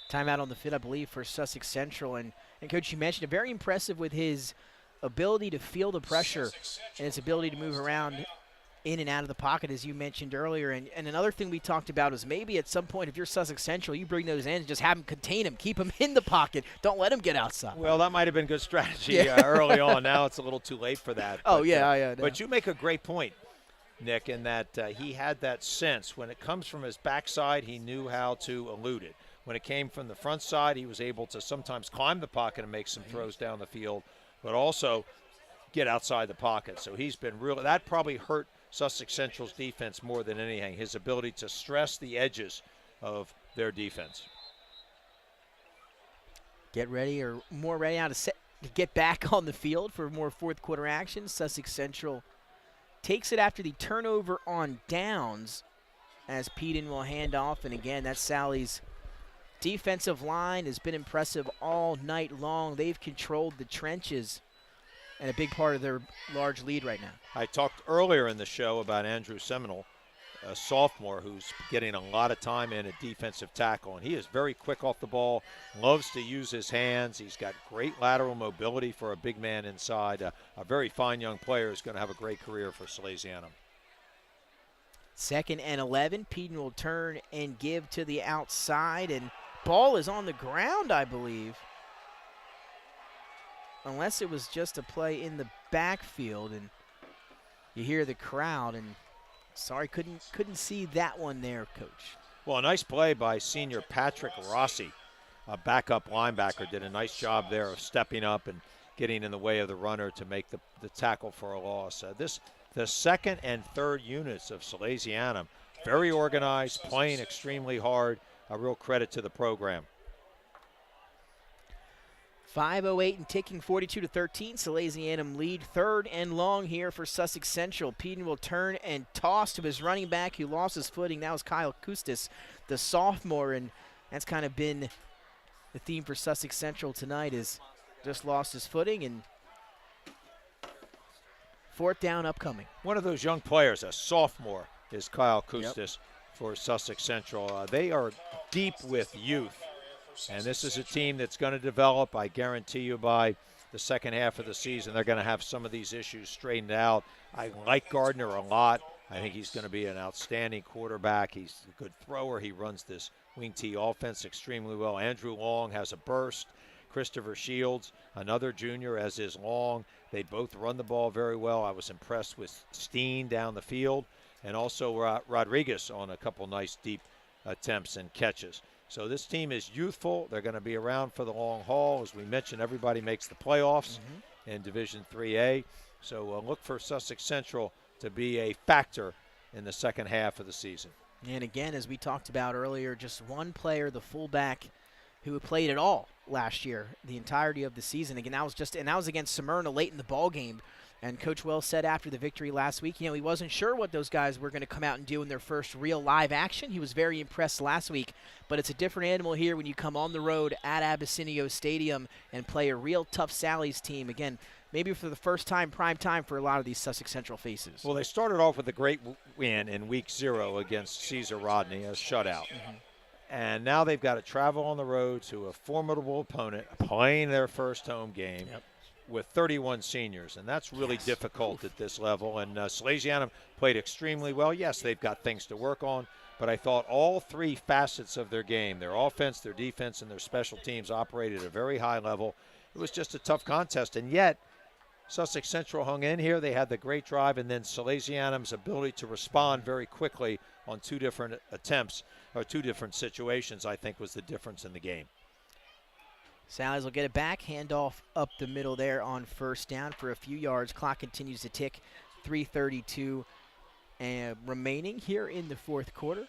Timeout on the field, I believe, for Sussex Central. And Coach, you mentioned it, very impressive with his ability to feel the pressure and his ability to move around in and out of the pocket, as you mentioned earlier. And another thing we talked about is maybe at some point, if you're Sussex Central, you bring those ends, just have them contain him, keep him in the pocket. Don't let him get outside. Well, that might have been good strategy early on. Now it's a little too late for that. Oh, but, yeah. But you make a great point, Nick, in that he had that sense. When it comes from his backside, he knew how to elude it. When it came from the front side, he was able to sometimes climb the pocket and make some throws down the field, but also get outside the pocket. So he's been real. That probably hurt Sussex Central's defense more than anything, his ability to stress the edges of their defense. Get ready, or more ready now to get back on the field for more fourth quarter action. Sussex Central takes it after the turnover on downs as Peden will hand off. And again, that's Sally's defensive line has been impressive all night long. They've controlled the trenches and a big part of their large lead right now. I talked earlier in the show about Andrew Seminole, a sophomore who's getting a lot of time in at defensive tackle, and he is very quick off the ball, loves to use his hands. He's got great lateral mobility for a big man inside. A very fine young player is going to have a great career for Salesianum. 2nd and 11. Peden will turn and give to the outside, and ball is on the ground, I believe. Unless it was just a play in the backfield, and you hear the crowd, and sorry, couldn't see that one there, Coach. Well, a nice play by senior Patrick Rossi, a backup linebacker, did a nice job there of stepping up and getting in the way of the runner to make the tackle for a loss. The second and third units of Salesianum, very organized, playing extremely hard, a real credit to the program. 5:08 and ticking, 42-13. Salesianum lead, 3rd and long here for Sussex Central. Peden will turn and toss to his running back who lost his footing. That was Kyle Kustis, the sophomore, and that's kind of been the theme for Sussex Central tonight, is just lost his footing, and 4th down upcoming. One of those young players, a sophomore, is Kyle Kustis for Sussex Central. They are deep with youth. And this is a team that's going to develop. I guarantee you by the second half of the season, they're going to have some of these issues straightened out. I like Gardner a lot. I think he's going to be an outstanding quarterback. He's a good thrower. He runs this wing T offense extremely well. Andrew Long has a burst. Christopher Shields, another junior, as is Long. They both run the ball very well. I was impressed with Steen down the field, and also Rodriguez on a couple nice deep attempts and catches. So this team is youthful. They're going to be around for the long haul. As we mentioned, everybody makes the playoffs in Division 3A. So look for Sussex Central to be a factor in the second half of the season. And again, as we talked about earlier, just one player, the fullback, who played it all last year, the entirety of the season. Again, that was against Smyrna late in the ball game. And Coach Wells said after the victory last week, he wasn't sure what those guys were going to come out and do in their first real live action. He was very impressed last week, but it's a different animal here when you come on the road at Abessinio Stadium and play a real tough Sally's team. Again, maybe for the first time, prime time for a lot of these Sussex Central faces. Well, they started off with a great win in week 0 against Caesar Rodney, a shutout. And now they've got to travel on the road to a formidable opponent, playing their first home game. With 31 seniors, and that's really difficult at this level. And Salesianum played extremely well. Yes, they've got things to work on, but I thought all 3 facets of their game, their offense, their defense, and their special teams, operated at a very high level. It was just a tough contest, and yet Sussex Central hung in here. They had the great drive, and then Salesianum's ability to respond very quickly on 2 different attempts, or 2 different situations, I think was the difference in the game. Sallies will get it back. Handoff up the middle there on first down for a few yards. Clock continues to tick. 3:32 remaining here in the fourth quarter.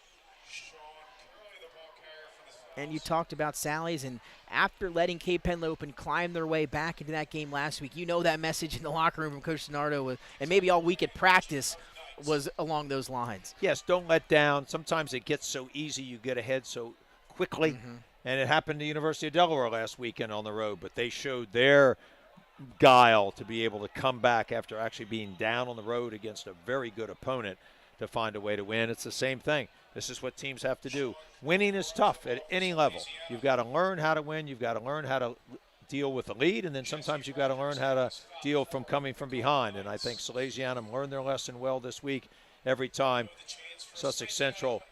And you talked about Sallies, and after letting Cape Henlopen climb their way back into that game last week, that message in the locker room from Coach Sonardo, and maybe all week at practice, was along those lines. Yes, don't let down. Sometimes it gets so easy, you get ahead so quickly. And it happened to University of Delaware last weekend on the road, but they showed their guile to be able to come back after actually being down on the road against a very good opponent to find a way to win. It's the same thing. This is what teams have to do. Winning is tough at any level. You've got to learn how to win. You've got to learn how to deal with the lead, and then sometimes you've got to learn how to deal from coming from behind. And I think Salesianum learned their lesson well this week. Every time Sussex Central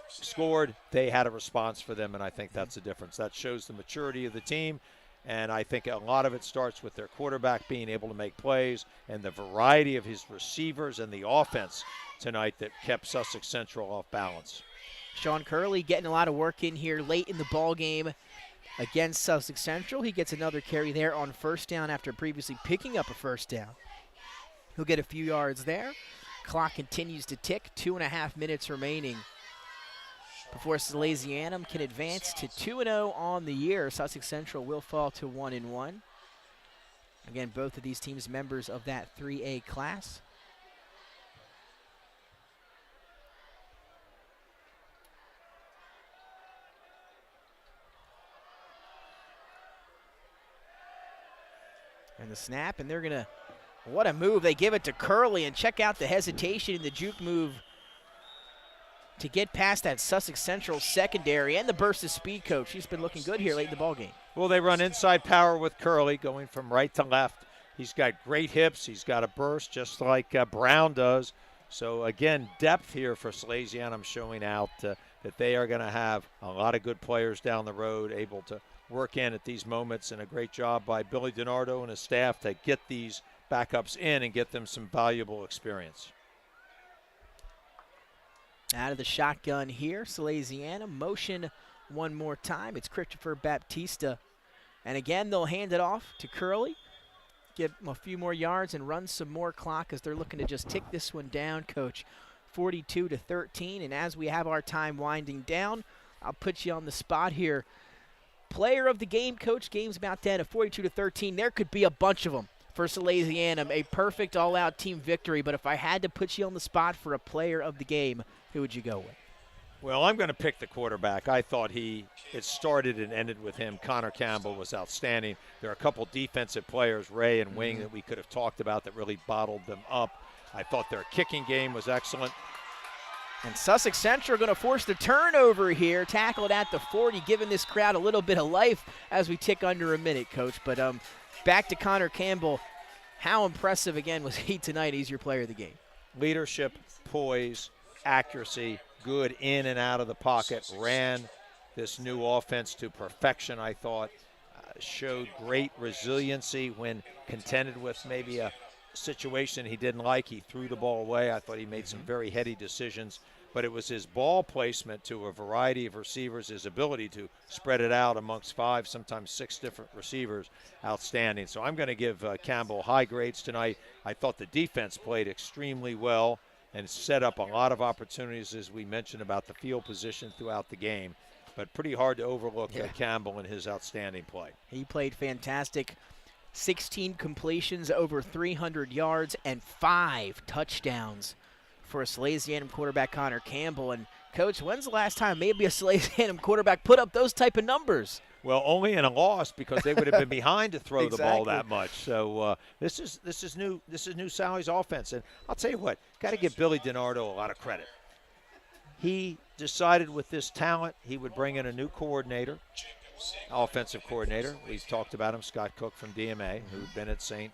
scored, they had a response for them, and I think that's the difference. That shows the maturity of the team, and I think a lot of it starts with their quarterback being able to make plays and the variety of his receivers and the offense tonight that kept Sussex Central off balance. Sean Curley getting a lot of work in here late in the ball game against Sussex Central. He gets another carry there on first down after previously picking up a first down. He'll get a few yards there. Clock continues to tick, 2.5 minutes remaining before Salesianum can advance to 2-0 on the year. Sussex Central will fall to 1-1. Again, both of these teams members of that 3A class. And the snap, and they're going to, what a move. They give it to Curley, and check out the hesitation in the juke move to get past that Sussex Central secondary and the burst of speed, coach. He's been looking good here late in the ballgame. Well, they run inside power with Curley, going from right to left. He's got great hips. He's got a burst just like Brown does. So, again, depth here for Salesianum showing out that they are going to have a lot of good players down the road able to work in at these moments, and a great job by Billy DiNardo and his staff to get these backups in and get them some valuable experience. Out of the shotgun here, Salesianum motion one more time. It's Christopher Baptista. And again, they'll hand it off to Curley. Give him a few more yards and run some more clock as they're looking to just tick this one down, Coach. 42-13. And as we have our time winding down, I'll put you on the spot here. Player of the game, Coach, game's about 10 at 42-13. There could be a bunch of them for Salesianum. A perfect all-out team victory. But if I had to put you on the spot for a player of the game, who would you go with? Well, I'm going to pick the quarterback. I thought it started and ended with him. Connor Campbell was outstanding. There are a couple defensive players, Ray and Wing, that we could have talked about that really bottled them up. I thought their kicking game was excellent. And Sussex Central going to force the turnover here. Tackled at the 40, giving this crowd a little bit of life as we tick under a minute, Coach. But back to Connor Campbell. How impressive, again, was he tonight? He's your player of the game. Leadership, poise, accuracy, good in and out of the pocket, ran this new offense to perfection, I thought. Showed great resiliency when contended with maybe a situation he didn't like. He threw the ball away. I thought he made some very heady decisions, but it was his ball placement to a variety of receivers, his ability to spread it out amongst 5, sometimes 6 different receivers, outstanding. So I'm going to give Campbell high grades tonight. I thought the defense played extremely well and set up a lot of opportunities, as we mentioned, about the field position throughout the game. But pretty hard to overlook Campbell and his outstanding play. He played fantastic. 16 completions, over 300 yards, and 5 touchdowns for a Salesianum quarterback, Connor Campbell. And, Coach, when's the last time maybe a Salesianum quarterback put up those type of numbers? Well, only in a loss, because they would have been behind to throw the ball that much. So this is new. This is new Sally's offense, and I'll tell you what, got to give Billy DiNardo a lot of credit. He decided with this talent he would bring in a new coordinator, offensive coordinator. We've talked about him, Scott Cook from DMA, who'd been at St.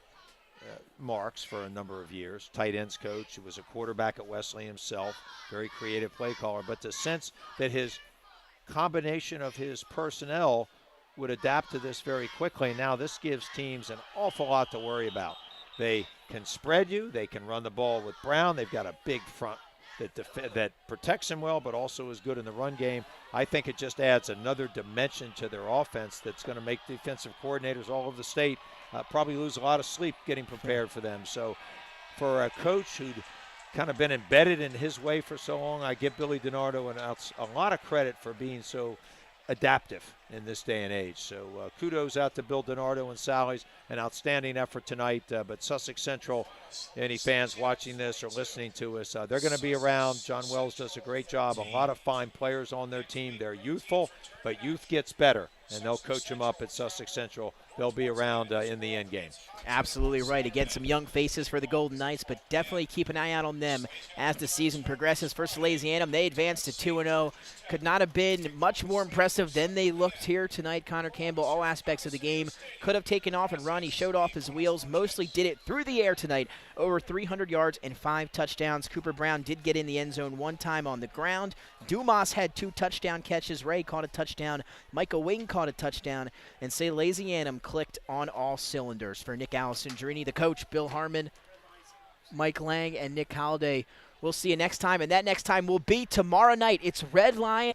Mark's for a number of years, tight ends coach, who was a quarterback at Wesley himself, very creative play caller. But the sense that his combination of his personnel would adapt to this very quickly. Now this gives teams an awful lot to worry about. They can spread you. They can run the ball with Brown. They've got a big front that protects him well, but also is good in the run game. I think it just adds another dimension to their offense that's going to make defensive coordinators all over the state probably lose a lot of sleep getting prepared for them. So for a coach who'd kind of been embedded in his way for so long, I give Billy DiNardo a lot of credit for being so adaptive in this day and age. So kudos out to Bill DiNardo and Sally's. An outstanding effort tonight. But Sussex Central, any fans watching this or listening to us, they're going to be around. John Wells does a great job. A lot of fine players on their team. They're youthful, but youth gets better, and they'll coach them up at Sussex Central they'll be around in the end game. Absolutely right. Again, some young faces for the Golden Knights, but definitely keep an eye out on them as the season progresses. For Salesianum, they advanced to 2-0. Could not have been much more impressive than they looked here tonight. Connor Campbell, all aspects of the game, could have taken off and run. He showed off his wheels, mostly did it through the air tonight. Over 300 yards and 5 touchdowns. Cooper Brown did get in the end zone one time on the ground. Dumas had 2 touchdown catches. Ray caught a touchdown. Michael Wing caught a touchdown. And Salesianum clicked on all cylinders. For Nick Alessandrini, the coach, Bill Harmon, Mike Lang, and Nick Halliday. We'll see you next time, and that next time will be tomorrow night. It's Red Lion.